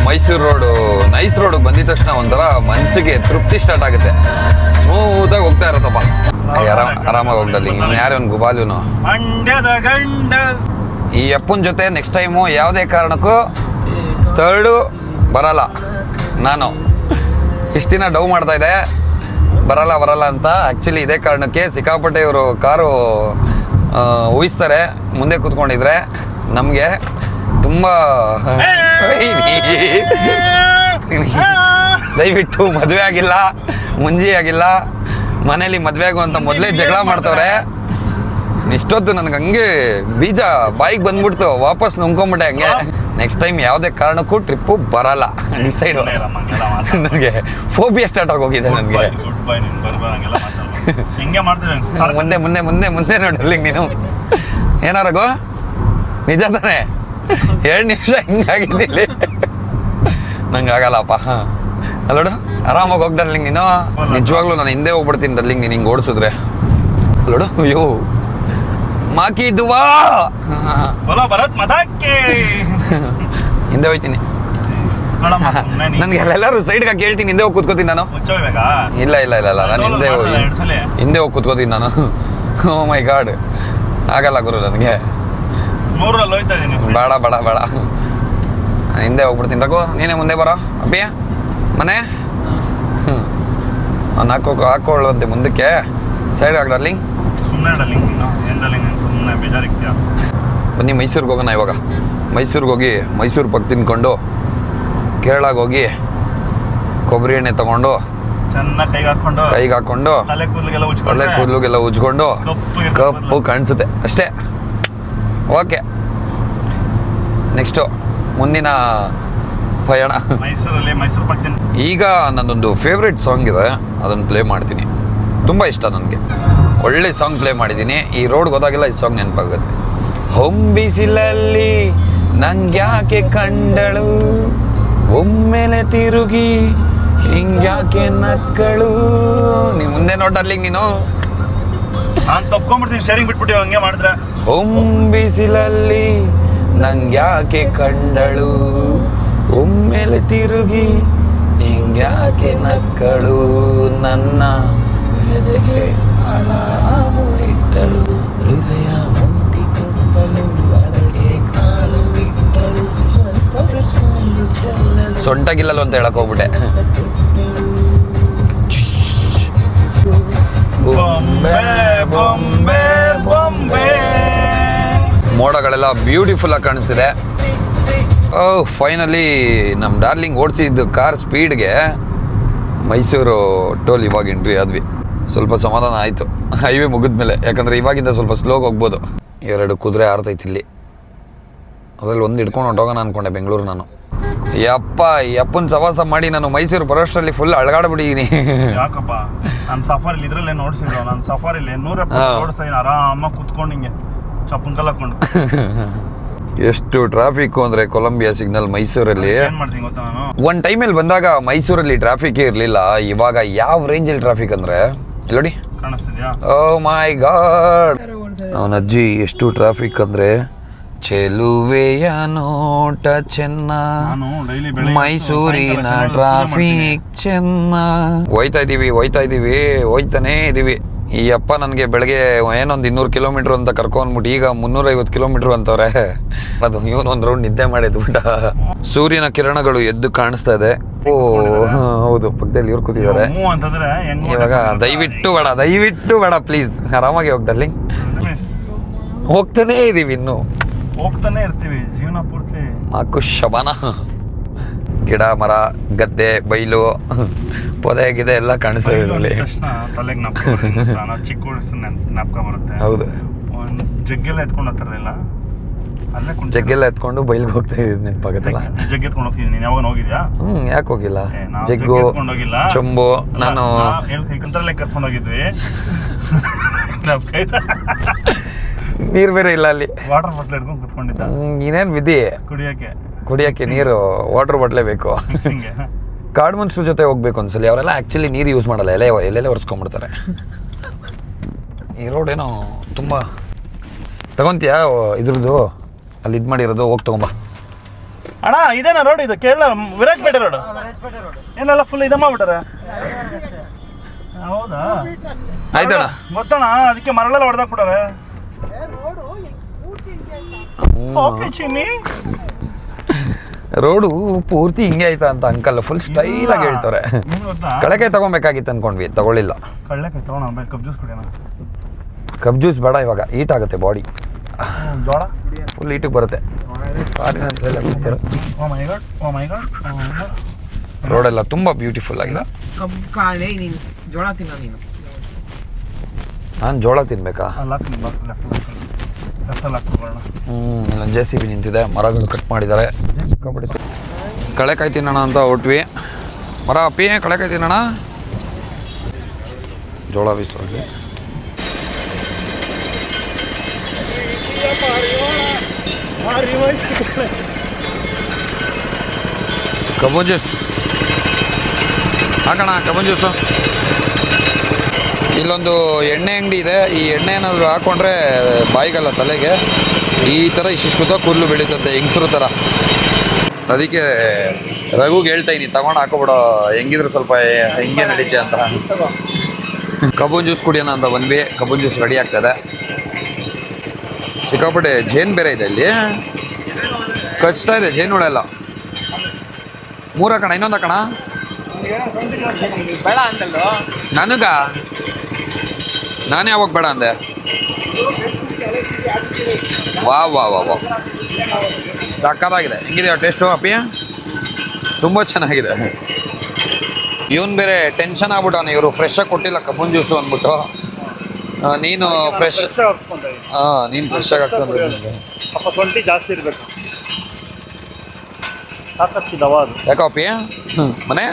ಮೈಸೂರು ರೋಡು ನೈಸ್ ರೋಡ್ ಬಂದಿದ ತಕ್ಷಣ ಒಂಥರ ಮನಸ್ಸಿಗೆ ತೃಪ್ತಿ ಸ್ಟಾರ್ಟ್ ಆಗುತ್ತೆ. ಸ್ಮೂತಾಗಿ ಹೋಗ್ತಾ ಇರತ್ತಪ್ಪ. ಆರಾಮಾಗಿ ಹೋಗ್ದಲ್ಲಿ. ಯಾರೊಂದು ಗುಬಾಲುನು ಮಂಡ್ಯದ ಗಂಡ. ಈ ಅಪ್ಪನ ಜೊತೆ ನೆಕ್ಸ್ಟ್ ಟೈಮು ಯಾವುದೇ ಕಾರಣಕ್ಕೂ ಥರ್ಡು ಬರಲ್ಲ. ನಾನು ಇಷ್ಟು ದಿನ ಡವ್ ಮಾಡ್ತಾ ಇದ್ದೆ ಬರಲ್ಲ ಅಂತ. ಆ್ಯಕ್ಚುಲಿ ಇದೇ ಕಾರಣಕ್ಕೆ ಸಿಕ್ಕಾಪಟ್ಟೆ ಇವರು ಕಾರು ಊಹಿಸ್ತಾರೆ ಮುಂದೆ ಕೂತ್ಕೊಂಡಿದ್ರೆ. ನಮಗೆ ತುಂಬ ದಯವಿಟ್ಟು ಮದುವೆ ಆಗಿಲ್ಲ, ಮುಂಜಿ ಆಗಿಲ್ಲ, ಮನೇಲಿ ಮದುವೆ ಆಗುವಂತ ಮೊದಲೇ ಜಗಳ ಮಾಡ್ತವ್ರೆ. ಇಷ್ಟೊತ್ತು ನನಗೆ ಹಂಗೆ ಬೀಜ ಬಾಯಿಗೆ ಬಂದ್ಬಿಡ್ತು, ವಾಪಸ್ ನುಂಗ್ಕೊಂಬಿಟ್ಟೆ ಹಂಗೆ. ನೆಕ್ಸ್ಟ್ ಟೈಮ್ ಯಾವುದೇ ಕಾರಣಕ್ಕೂ ಟ್ರಿಪ್ಪು ಬರಲ್ಲ. ಡಿಸೈಡ್. ನನಗೆ ಫೋಬಿಯಾ ಸ್ಟಾರ್ಟ್ ಆಗೋಗಿದೆ ನನಗೆ. ಮುಂದೆ ಮುಂದೆ ಮುಂದೆ ಮುಂದೆ ನೋಡಲಿ ನೀನು. ಏನಾರಗೋ ನಿಜ ತಾನೆ? 2 ನಿಮಿಷ ಹಿಂಗಾಗಿದ್ದಿಲ್ಲಿ ನಂಗೆ ಆಗಲ್ಲಪ್ಪ. ಅಲ್ಲೋಡು ಆರಾಮಾಗಿ ಹೋಗಿ ಡರ್ಲಿಂಗ್ ನೀನು. ನಿಜವಾಗ್ಲೂ ನಾನು ಹಿಂದೆ ಹೋಗ್ಬಿಡ್ತೀನಿ ಡರ್ಲಿಂಗ್ ನೀನು ಹಿಂಗೆ ಓಡಿಸಿದ್ರೆ. ಅಲ್ಲೋಡು ಅಯ್ಯೋ ಮಾಕಿ ದುವಾ ಹಿಂದೆ ಹೋಯ್ತೀನಿ. ನನ್ಗೆ ಎಲ್ಲರೂ ಸೈಡ್ಗೆ ಕೇಳ್ತೀನಿ, ಹಿಂದೆ ಹೋಗಿ ಕೂತ್ಕೋತೀನಿ ನಾನು. ಇಲ್ಲ ನಾನು ಹಿಂದೆ ಹೋಗಿ ಕೂತ್ಕೋತೀನಿ ನಾನು. ಓ ಮೈ ಗಾಡ್, ಆಗಲ್ಲ ಗುರು ನನಗೆ. ಬೇಡ ಹಿಂದೆ ಹೋಗ್ಬಿಡ್ತೀನಿ. ತಗೋ ನೀನೇ ಮುಂದೆ ಬರೋ ಅಪ್ಪಿ ಮನೆ. ಹಾಕೊಳ್ಳುವಂತೆ ಮುಂದಕ್ಕೆ ಸೈಡ್ ಡಾರ್ಲಿಂಗ್. ಬನ್ನಿ ಮೈಸೂರಿಗೆ ಹೋಗೋಣ ಇವಾಗ. ಮೈಸೂರಿಗೆ ಹೋಗಿ ಮೈಸೂರು ಪಕ್ಕ ತಿನ್ಕೊಂಡು ಕೇರಳಗೆ ಹೋಗಿ ಕೊಬ್ಬರಿ ಎಣ್ಣೆ ತಗೊಂಡು ಕೈಗೆ ಹಾಕೊಂಡು ತಲೆ ಕೂದಲಿಗೆಲ್ಲ ಉಜ್ಕೊಂಡು ಕಪ್ಪು ಕಾಣಿಸುತ್ತೆ ಅಷ್ಟೇ. ಓಕೆ, ನೆಕ್ಸ್ಟು ಮುಂದಿನ ಪಯಣ ಈಗ ನನ್ನೊಂದು ಫೇವ್ರೆಟ್ ಸಾಂಗ್ ಇದೆ, ಅದನ್ನು ಪ್ಲೇ ಮಾಡ್ತೀನಿ. ತುಂಬ ಇಷ್ಟ ನನಗೆ. ಒಳ್ಳೆ ಸಾಂಗ್ ಪ್ಲೇ ಮಾಡಿದ್ದೀನಿ. ಈ ರೋಡ್ಗೆ ಹೋದಾಗೆಲ್ಲ ಈ ಸಾಂಗ್ ನೆನಪಾಗುತ್ತೆ. ಹೊಂಬಿಸಿಲಲ್ಲಿ ನಂಗ್ಯಾಕೆ ಕಂಡಳು, ಒಮ್ಮೆಲೆ ತಿರುಗಿ ಹಿಂಗ್ಯಾಕೆ ನಕ್ಕಳು. ನೀ ಮುಂದೆ ನೋಡಲ್ಲಿ ನೀನು ಶೇರಿಂಗ್ ಬಿಟ್ಬಿಟ್ಟು ಹಂಗೆ ಮಾಡಿದ್ರೆ. ಹೊಂಬಿಸಿಲಲ್ಲಿ ನಂಗ್ಯಾಕೆ ಕಂಡಳು, ಒಮ್ಮೆಲೆ ತಿರುಗಿ ಹಿಂಗ್ಯಾಕೆ ನಕ್ಕಳು, ನನ್ನ ಎದೆಗೆ ಅಲಾರಾಮು ಇಟ್ಟಳು, ಹೃದಯ ಮುಂದಿ ಕಪ್ಪಲು ಅದಕ್ಕೆ ಕಾಲು ಇಟ್ಟಳು, ಸೊಂಟಗಿಲ್ಲಲು ಅಂತ ಹೇಳಕ್ ಹೋಗ್ಬಿಟ್ಟೆ. ಮೋಡಗಳೆಲ್ಲ ಬ್ಯೂಟಿಫುಲ್ ಆಗಿ ಕಾಣಿಸ್ತಿದೆ. ಫೈನಲಿ ನಮ್ಮ ಡಾರ್ಲಿಂಗ್ ಓಡಿಸಿದ್ದು ಕಾರ್ ಸ್ಪೀಡ್ಗೆ ಮೈಸೂರು ಟೋಲ್ ಇವಾಗ ಎಂಟ್ರಿ ಆದ್ವಿ. ಸ್ವಲ್ಪ ಸಮಾಧಾನ ಆಯಿತು ಹೈವೇ ಮುಗಿದ್ಮೇಲೆ. ಯಾಕಂದರೆ ಇವಾಗಿಂದ ಸ್ವಲ್ಪ ಸ್ಲೋಗಿ ಹೋಗ್ಬೋದು. 2 ಕುದುರೆ ಆರ್ತೈತಿ ಇಲ್ಲಿ. ಅದರಲ್ಲಿ ಒಂದು ಹಿಡ್ಕೊಂಡು ಹೊಂಟೋಗೋಣ ಅಂದ್ಕೊಂಡೆ ಬೆಂಗಳೂರು ನಾನು. ಯಪ್ಪನ ಸವಾಸ ಮಾಡಿ ನಾನು ಮೈಸೂರು ಬರೋಷ್ಟರಲ್ಲಿ ಫುಲ್ ಅಳಗಾಡ್ಬಿಟ್ಟಿದ್ದೀನಿ. ಯಾಕಪ್ಪ ನಾನು ಸಫಾರಿಲಿ ಇದ್ರಲ್ಲೇ ನೋಡ್ಸಿದ್ರು. ನಾನು ಸಫಾರಿಲಿ 170 ಓಡಿಸ್ತಾ ಇದ್ದೀನಿ ಆರಾಮಾಗಿ ಕುತ್ಕೊಂಡು ಹಿಂಗೆ ಚಪ್ಪನ್ ಕಲ್ ಹಾಕೊಂಡು. ಎಷ್ಟು ಟ್ರಾಫಿಕ್ ಅಂದರೆ ಕೊಲಂಬಿಯಾ ಸಿಗ್ನಲ್ ಮೈಸೂರಲ್ಲಿ. ಏನು ಮಾಡ್ತೀನಿ ಗೊತ್ತಾ, ನಾನು ಒಂದು ಟೈಮಲ್ಲಿ ಬಂದಾಗ ಮೈಸೂರಲ್ಲಿ ಟ್ರಾಫಿಕ್ಕೇ ಇರಲಿಲ್ಲ. ಇವಾಗ ಯಾವ ರೇಂಜಲ್ಲಿ ಟ್ರಾಫಿಕ್ ಅಂದರೆ ನೋಡಿ ಕಾಣಿಸ್ತಿದ್ಯಾ? ಓ ಮೈ ಗಾಡ್, ಅವನ ಅಜ್ಜಿ ಎಷ್ಟು ಟ್ರಾಫಿಕ್ ಅಂದ್ರೆ ಚೆಲುವೆಯ ನೋಟ ಚೆನ್ನ, ನಾನು ಡೈಲಿ ಬೆಳಗ್ಗೆ ಮೈಸೂರಿನ ಟ್ರಾಫಿಕ್ ಚೆನ್ನ. ಹೋಯ್ತಾ ಇದೀವಿ ಹೋಯ್ತಾನೇ ಇದೀವಿ. ಈ ಅಪ್ಪ ನನಗೆ ಬೆಳಗ್ಗೆ ಏನೊಂದು 200 ಕಿಲೋಮೀಟ್ರ್ ಅಂತ ಕರ್ಕೊಂಡ್ಬಿಟ್ಟು ಈಗ 350 ಕಿಲೋಮೀಟ್ರ್ ಅಂತವ್ರೆ. ಅದು ಇವನೊಂದು ರೌಂಡ್ ನಿದ್ದೆ ಮಾಡಿದ್ ಬಿಟ್ಟ. ಸೂರ್ಯನ ಕಿರಣಗಳು ಎದ್ದು ಕಾಣಿಸ್ತಾ ಇದೆ. ಓ ಹೌದು, ಪಕ್ಕದಲ್ಲಿ ಇವ್ರು ಕೂತಿದ್ದಾರೆ. ಅಂತಂದ್ರೆ ಇವಾಗ ದಯವಿಟ್ಟು ಬೇಡ ಪ್ಲೀಸ್, ಆರಾಮಾಗಿ ಹೋಗ್ದಲ್ಲಿ. ಹೋಗ್ತಾನೇ ಇದೀವಿ, ಇನ್ನು ಹೋಗ್ತಾನೆ ಇರ್ತೀವಿ ಜೀವನ ಪೂರ್ತಿ. ನಾಲ್ಕು ಶಬಾನ, ಗಿಡ ಮರ ಗದ್ದೆ ಬೈಲು ಪೊದೆ ಗಿದೆ ಎಲ್ಲ ಕಾಣಿಸ್ತಾ ಇದೆ. ತಲೆಗೆ ನಾವು ಚಿಕ್ಕ ಜ್ಞಾಪಕ ಬರುತ್ತೆ. ಹೌದು, ಒಂದು ಜಗ್ಗೆಲ್ಲ ಎತ್ಕೊಂಡು ಹೋಗ್ತಾರಲಿಲ್ಲ, ಅಲ್ಲೇ ಜಗ್ಗೆಲ್ಲ ಎತ್ಕೊಂಡು ಬೈಲ್ಗೆ ಹೋಗ್ತಾ ಇದ್ದೀನಿ ನೆನಪಾಗತ್ತಲ್ಲ. ಜಗ್ಗಿ ಎತ್ಕೊಂಡು ಹೋಗ್ತಿದ್ದೀನಿ. ನೀನು ಯಾವಾಗ ಹೋಗಿದ್ಯಾ? ಯಾಕೆ ಹೋಗಿಲ್ಲ? ಜಗ್ಗು ಹೋಗಿಲ್ಲ, ಚೊಂಬು ನಾನು ಕಂತ್ರಲ್ಲೇ ಕರ್ಕೊಂಡು ಹೋಗಿದ್ವಿ. ನೀರು ಬೇರೆ ಇಲ್ಲ ಅಲ್ಲಿ. ವಾಟರ್ ಬಾಟ್ಲ್ ಹಿಡ್ಕೊಂಡು ಕುತ್ಕೊಂಡಿದ್ದ. ಇನ್ನೇನು ವಿಧಿ, ಕುಡಿಯಕ್ಕೆ ನೀರು ವಾಟರ್ ಬಾಟ್ಲೇ ಬೇಕು. ಕಾಡು ಮನುಷ್ಯರ ಜೊತೆ ಹೋಗ್ಬೇಕು ಒಂದ್ಸಲಿ. ಅವರೆಲ್ಲ ಆ್ಯಕ್ಚುಲಿ ನೀರು ಯೂಸ್ ಮಾಡಲ್ಲ, ಎಲ್ಲೆಲ್ಲೇ ಒರೆಸ್ಕೊಂಡ್ಬಿಡ್ತಾರೆ. ಈ ರೋಡ್ ಏನೋ ತುಂಬ ತಗೊಂತೀಯಾ ಇದ್ರದ್ದು, ಅಲ್ಲಿ ಇದು ಮಾಡಿರೋದು, ಹೋಗಿ ತಗೊಂಬ. ಅಣ್ಣ ಇದೇನಾ ರೋಡ್? ಇದು ಕೇರಳ ವಿರಾಜಪೇಟೆ ರೋಡ್ ಏನೆಲ್ಲ ಫುಲ್ ಇದು ಮಾಡ್ಬಿಟ್ಟಾರೆ. ಹೌದಾ? ಆಯ್ತಣ್ಣ, ಗೊತ್ತಣ್ಣ, ಅದಕ್ಕೆ ಮರಳೆಲ್ಲ ಹೊಡೆದಾಕ್ಬಿಟ್ಟಾರೆ. ರೋಡು ಪೂರ್ತಿ ಹಿಂಗೆ ಆಯ್ತಾ ಅಂತ ಅಂಕಲ್ ಫುಲ್ ಸ್ಟೈಲ್ ಆಗಿ ಹೇಳ್ತಾರೆ. ಕಳೆಕಾಯಿ ತಗೊಬೇಕಾಗಿತ್ತು ಅನ್ಕೊಂಡ್ವಿ, ತಗೊಳ್ಳಿಲ್ಲ. ಕಳ್ಳೆಕಾಯಿ ತಗೋಣ, ಕಬ್ ಜ್ಯೂಸ್ ಕುಡಿಯೋಣ. ಕಬ್ ಜ್ಯೂಸ್ ಬೇಡ, ಇವಾಗ ಹೀಟ್ ಆಗುತ್ತೆ ಬಾಡಿ. ಜೋಳ ಫುಲ್ ಹೀಟಿಗೆ ಬರುತ್ತೆ. ರೋಡೆಲ್ಲ ತುಂಬ ಬ್ಯೂಟಿಫುಲ್ ಆಗಿದೆ. ನಾನು ಜೋಳ ತಿನ್ಬೇಕಾ? ಇಲ್ಲೊಂದು JCB ನಿಂತಿದೆ, ಮರಗಳು ಕಟ್ ಮಾಡಿದ್ದಾರೆ. ಕಳೆಕಾಯಿ ತಿನ್ನೋಣ ಅಂತ ಹೊಟ್ವಿ. ಮರ ಅಪ್ಪಿ, ಕಳೆಕಾಯಿ ತಿನ್ನೋಣ. ಜೋಳ ಬೀಸೋಗಿ ಕಬ್ಬನ್ ಜ್ಯೂಸ್ ಹಾಕೋಣ. Cubbon juice. ಇಲ್ಲೊಂದು ಎಣ್ಣೆ ಅಂಗಡಿ ಇದೆ. ಈ ಎಣ್ಣೆ ಏನಾದರೂ ಹಾಕ್ಕೊಂಡ್ರೆ ಬಾಯಿಗಲ್ಲ, ತಲೆಗೆ ಈ ಥರ ಇಷ್ಟಿಷ್ಟು ಕೂದಲು ಬೆಳೀತಂತೆ, ಹೆಂಗಸರು ಥರ. ಅದಕ್ಕೆ ರಘುಗೆ ಹೇಳ್ತಾ ಇದ್ದೀನಿ, ತಗೊಂಡು ಹಾಕೋಬಿಡೋ, ಹೆಂಗಿದ್ರು ಸ್ವಲ್ಪ ಹಿಂಗೆ ನಡೀತೆ ಅಂತ. ಕಬ್ಬನ್ ಜ್ಯೂಸ್ ಕುಡಿಯೋಣ ಅಂತ ಬಂದ್ವಿ. ಕಬ್ಬನ್ ಜ್ಯೂಸ್ ರೆಡಿ ಆಗ್ತದೆ. ಸಿಕ್ಕಾಪಟ್ಟೆ ಜೇನು ಬೇರೆ ಇದೆ ಇಲ್ಲಿ, ಕಚ್ತಾ ಇದೆ ಜೇನುಳೆಲ್ಲ. 3 ಹಾಕೋಣ, ಇನ್ನೊಂದು ಹಾಕೋಣ. ಬೇಡ ಅಂತಲ್ಲ ನನಗ, ನಾನು ಯಾವಾಗ ಬೇಡ ಅಂದೆ? ವಾ ವಾ ವಾ ವಾ, ಸಕ್ಕತ್ತಾಗಿದೆ. ಹೆಂಗಿದೆ ಟೇಸ್ಟು ಅಪ್ಪಿ? ತುಂಬ ಚೆನ್ನಾಗಿದೆ. ಇವನು ಬೇರೆ ಟೆನ್ಷನ್ ಆಗ್ಬಿಟ್ಟವನು, ಇವರು ಫ್ರೆಶ್ ಆಗಿ ಕೊಟ್ಟಿಲ್ಲ ಕಬ್ಬನ್ ಜ್ಯೂಸು ಅಂದ್ಬಿಟ್ಟು. ನೀನು ಫ್ರೆಶ್, ನೀನು ಫ್ರೆಶ್ ಆಗಿ ಹಾಕ್ಸ್ಕೊಂಡ್ರೆ ಸ್ವಲ್ಪ ಶುಂಠಿ ಜಾಸ್ತಿ ಇರಬೇಕು, ಸಾಕಷ್ಟಿದವ ಅದು. ಯಾಕೋ ಅಪ್ಪಿ ಮನೆ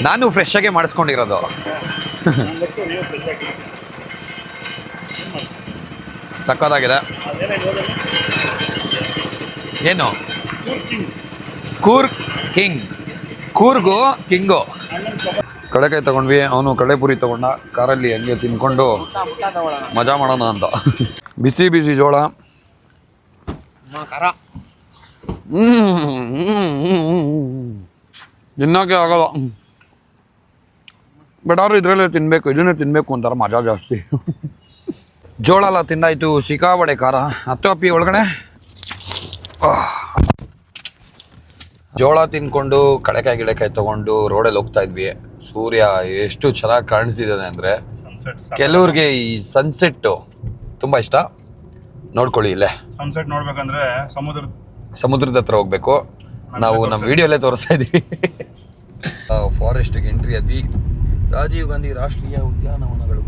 ನಾನು ಫ್ರೆಶ್ ಆಗಿ ಮಾಡಿಸ್ಕೊಂಡಿರೋದು. ಸಕ್ಕತ್ತಾಗಿದೆ. ಏನು ಕೂರ್ಗು ಕಿಂಗು. ಕಳೆಕಾಯಿ ತಗೊಂಡ್ವಿ, ಅವನು ಕಡಲೆಪುರಿ ತಗೊಂಡ. ಕಾರಲ್ಲಿ ಹಂಗೆ ತಿನ್ಕೊಂಡು ಮಜಾ ಮಾಡೋಣ ಅಂತ. ಬಿಸಿ ಬಿಸಿ ಜೋಳ. ತಿನ್ನೋಕೆ ಆಗಲ್ಲ, ಬಟ್ ಅವರು ಇದರಲ್ಲೇ ತಿನ್ನಬೇಕು, ಇದನ್ನೇ ತಿನ್ನಬೇಕು ಅಂತಾರೆ, ಮಜಾ ಜಾಸ್ತಿ. ಜೋಳ ಎಲ್ಲ ತಿಂದಾಯ್ತು, ಸಿಕ್ಕಾಬಡೆ ಖಾರ. ಹತ್ತು ಅಪ್ಪಿ ಒಳಗಡೆ ಜೋಳ ತಿನ್ಕೊಂಡು ಕಳೆಕಾಯಿ ತಗೊಂಡು ರೋಡಲ್ಲಿ ಹೋಗ್ತಾ ಇದ್ವಿ. ಸೂರ್ಯ ಎಷ್ಟು ಚೆನ್ನಾಗಿ ಕಾಣಿಸ್ತಿದ್ದಾನೆ ಅಂದರೆ, ಕೆಲವ್ರಿಗೆ ಈ ಸನ್ಸೆಟ್ಟು ತುಂಬ ಇಷ್ಟ. ನೋಡ್ಕೊಳ್ಳಿ, ಇಲ್ಲೇ ಸನ್ಸೆಟ್ ನೋಡ್ಬೇಕಂದ್ರೆ ಸಮುದ್ರದ ಹತ್ರ ಹೋಗ್ಬೇಕು. ನಾವು ನಮ್ಮ ವಿಡಿಯೋಲ್ಲೇ ತೋರಿಸ್ತಾ ಇದ್ದೀವಿ. ಫಾರೆಸ್ಟ್ಗೆ ಎಂಟ್ರಿ ಆದ್ವಿ. ರಾಜೀವ್ ಗಾಂಧಿ ರಾಷ್ಟ್ರೀಯ ಉದ್ಯಾನವನಗಳು.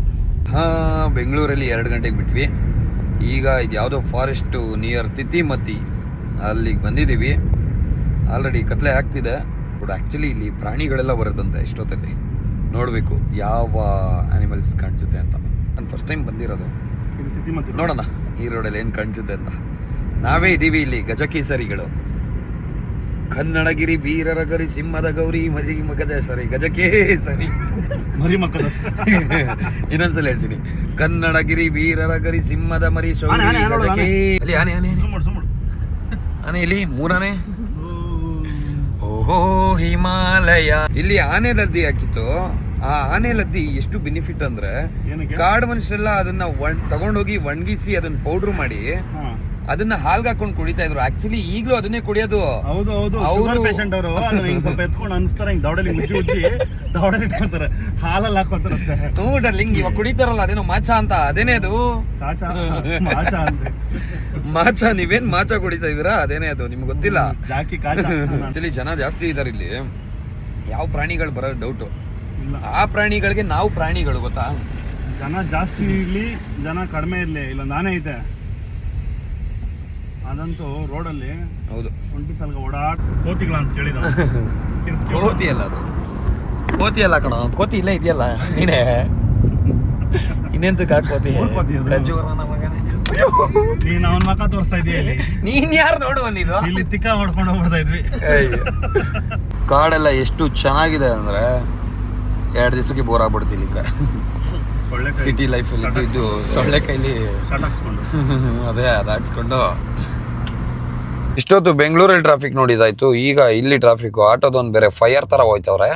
ಬೆಂಗಳೂರಲ್ಲಿ 2 ಗಂಟೆಗೆ ಬಿಟ್ವಿ. ಈಗ ಇದು ಯಾವುದೋ ಫಾರೆಸ್ಟು ನಿಯರ್ ತಿತಿಮತಿ, ಅಲ್ಲಿಗೆ ಬಂದಿದ್ದೀವಿ. ಆಲ್ರೆಡಿ ಕತ್ಲೆ ಆಗ್ತಿದೆ. ಬಟ್ ಆ್ಯಕ್ಚುಲಿ ಇಲ್ಲಿ ಪ್ರಾಣಿಗಳೆಲ್ಲ ಬರುತ್ತಂತೆ ಇಷ್ಟೊತ್ತಲ್ಲಿ. ನೋಡಬೇಕು ಯಾವ ಆ್ಯನಿಮಲ್ಸ್ ಕಾಣಿಸುತ್ತೆ ಅಂತ. ನಾನು ಫಸ್ಟ್ ಟೈಮ್ ಬಂದಿರೋದು, ನೋಡೋಣ ಈ ರೋಡಲ್ಲಿ ಏನು ಕಾಣಿಸುತ್ತೆ ಅಂತ. ನಾವೇ ಇದ್ದೀವಿ ಇಲ್ಲಿ ಗಜಕೇಸರಿಗಳು. ಕನ್ನಡಗಿರಿ ವೀರರ ಗರಿ ಸಿಂಹದ ಗೌರಿ ಮಜಿ ಗಜ ಸರಿ ಗಜಕೇಸರಿ. ಮರಿ ಮಕ್ಕಳು. ಇನ್ನೊಂದ್ಸಲ ಹೇಳ್ತೀನಿ. ಕನ್ನಡ ಗಿರಿ ವೀರರ ಗರಿ ಸಿಂಹದ ಮರಿ ಆನೆ, ಆನೆ, ಆನೆ, ಶೌರ್ಯ ಅಲ್ಲಿ ಆನೆ ಆನೆ ಸುಮ್ಮಡು ಆನೆ ಇಲ್ಲಿ ಮೂರಾನೆ. ಓಹೋ ಹಿಮಾಲಯ. ಇಲ್ಲಿ ಆನೆ ಲದ್ದಿ ಹಾಕಿತ್ತು. ಆ ಆನೆ ಲದ್ದಿ ಎಷ್ಟು ಬೆನಿಫಿಟ್ ಅಂದ್ರೆ ಏನಕ್ಕೆ? ಕಾಡು ಮನುಷ್ಯರೆಲ್ಲ ಅದನ್ನ ತಗೊಂಡೋಗಿ ಒಣಗಿಸಿ ಅದನ್ನ ಪೌಡ್ರ್ ಮಾಡಿ ಅದನ್ನ ಹಾಲ್ಗೆ ಹಾಕೊಂಡು ಕುಡಿತಾ ಇದ್ರು. ಆಕ್ಚುಲಿ ಈಗಲೂ ಅದನ್ನೇ ಕುಡಿಯೋದು. ಹೌದು ಹೌದು. ಶುಗರ್ ಪೇಷಂಟ್ ಅವರು ಅದನ್ನ ಹಿಂಗ್ ಸ್ವಲ್ಪ ಎತ್ಕೊಂಡು ಅನ್ಸ್ತಾರೆ, ಹಿಂಗ್ ದವಡಲ್ಲಿ ಮುಚ್ಚಿ ದವಡಲ್ಲಿ ಇಟ್ಕೊತಾರೆ, ಹಾಲಲ್ಲಿ ಹಾಕೋತಾರಂತೆ. ಡರ್ಲಿಂಗ್ ಇವಾಗ ಕುಡಿತಾರಲ್ಲ ಅದೇನೋ ಮಾಚ ಅಂತ, ಅದೇನೇ ಅದು ಮಾಚ. ನೀವೇನ್ ಮಾಚ ಕುಡಿತಾ ಇದೀರಾ? ಅದೇನೇ ಅದು, ನಿಮ್ಗೆ ಗೊತ್ತಿಲ್ಲ. ಜಾಕಿ ಕಾಚ. ಆಕ್ಚುಲಿ ಜನ ಜಾಸ್ತಿ ಇದಾರೆ ಇಲ್ಲಿ. ಯಾವ ಪ್ರಾಣಿಗಳು ಬರೋದು ಡೌಟು. ಇಲ್ಲ, ಆ ಪ್ರಾಣಿಗಳಿಗೆ ನಾವು ಪ್ರಾಣಿಗಳು, ಗೊತ್ತಾ? ಜನ ಜಾಸ್ತಿ ಇರ್ಲಿ ಜನ ಕಡಿಮೆ ಇರ್ಲಿ, ಇಲ್ಲ ನಾನೇ ಐತೆ ಅದಂತೂ ರೋಡಲ್ಲಿ. ಹೌದು, ಒಂಟಿ ಸಲ ಓಡಾಟ ಕೋತಿಗಳ ಅಂತ ಕೇಳಿದ. ಕೋತಿ ಅಲ್ಲ ಅದು, ಕೋತಿ ಅಲ್ಲ ಕಣ, ಕೋತಿ ಇಲ್ಲೇ ಇದೆಯಲ್ಲ ನೀನೇ. ಇನ್ನೆಂತಕ್ಕೆ ಕೋತಿ? ಕೋತಿ ಅದು. ಖರ್ಜೂರನ ಮಗನೇ. ನೀನ್ ಅವನ ಮಕ್ಕ ತೋರಿಸ್ತಾ ಇದೀಯ ಇಲ್ಲಿ. ನೀನ್ ಯಾರು ನೋಡುವ ನೀನು? ಇಲ್ಲಿ ತಿಕ್ಕ ಹೊಡ್ಕೊಂಡು ಹೋಗ್ಬಿಡ್ತಾ ಇದ್ವಿ. ಕಾಡೆಲ್ಲ ಎಷ್ಟು ಚೆನ್ನಾಗಿದೆ ಅಂದ್ರೆ 2 ದಿವಸಕ್ಕೆ ಬೋರ್ ಆಗ್ಬಿಡ್ತೀನಿ ಇದ್ರೆ. ಸಿಟಿ ಲೈಫಲ್ಲಿ ಇದ್ದು ಸೊಳ್ಳೆ ಕೈಲಿ ಅದೇ ಅದು ಹಾಕ್ಸ್ಕೊಂಡು. ಇಷ್ಟೊತ್ತು ಬೆಂಗಳೂರಲ್ಲಿ ಟ್ರಾಫಿಕ್ ನೋಡಿದಾಯ್ತು, ಈಗ ಇಲ್ಲಿ ಟ್ರಾಫಿಕ್. ಆಟೋದೊಂದು ಬೇರೆ ಫೈರ್ ಥರ ಹೋಯ್ತವ್ರೆ.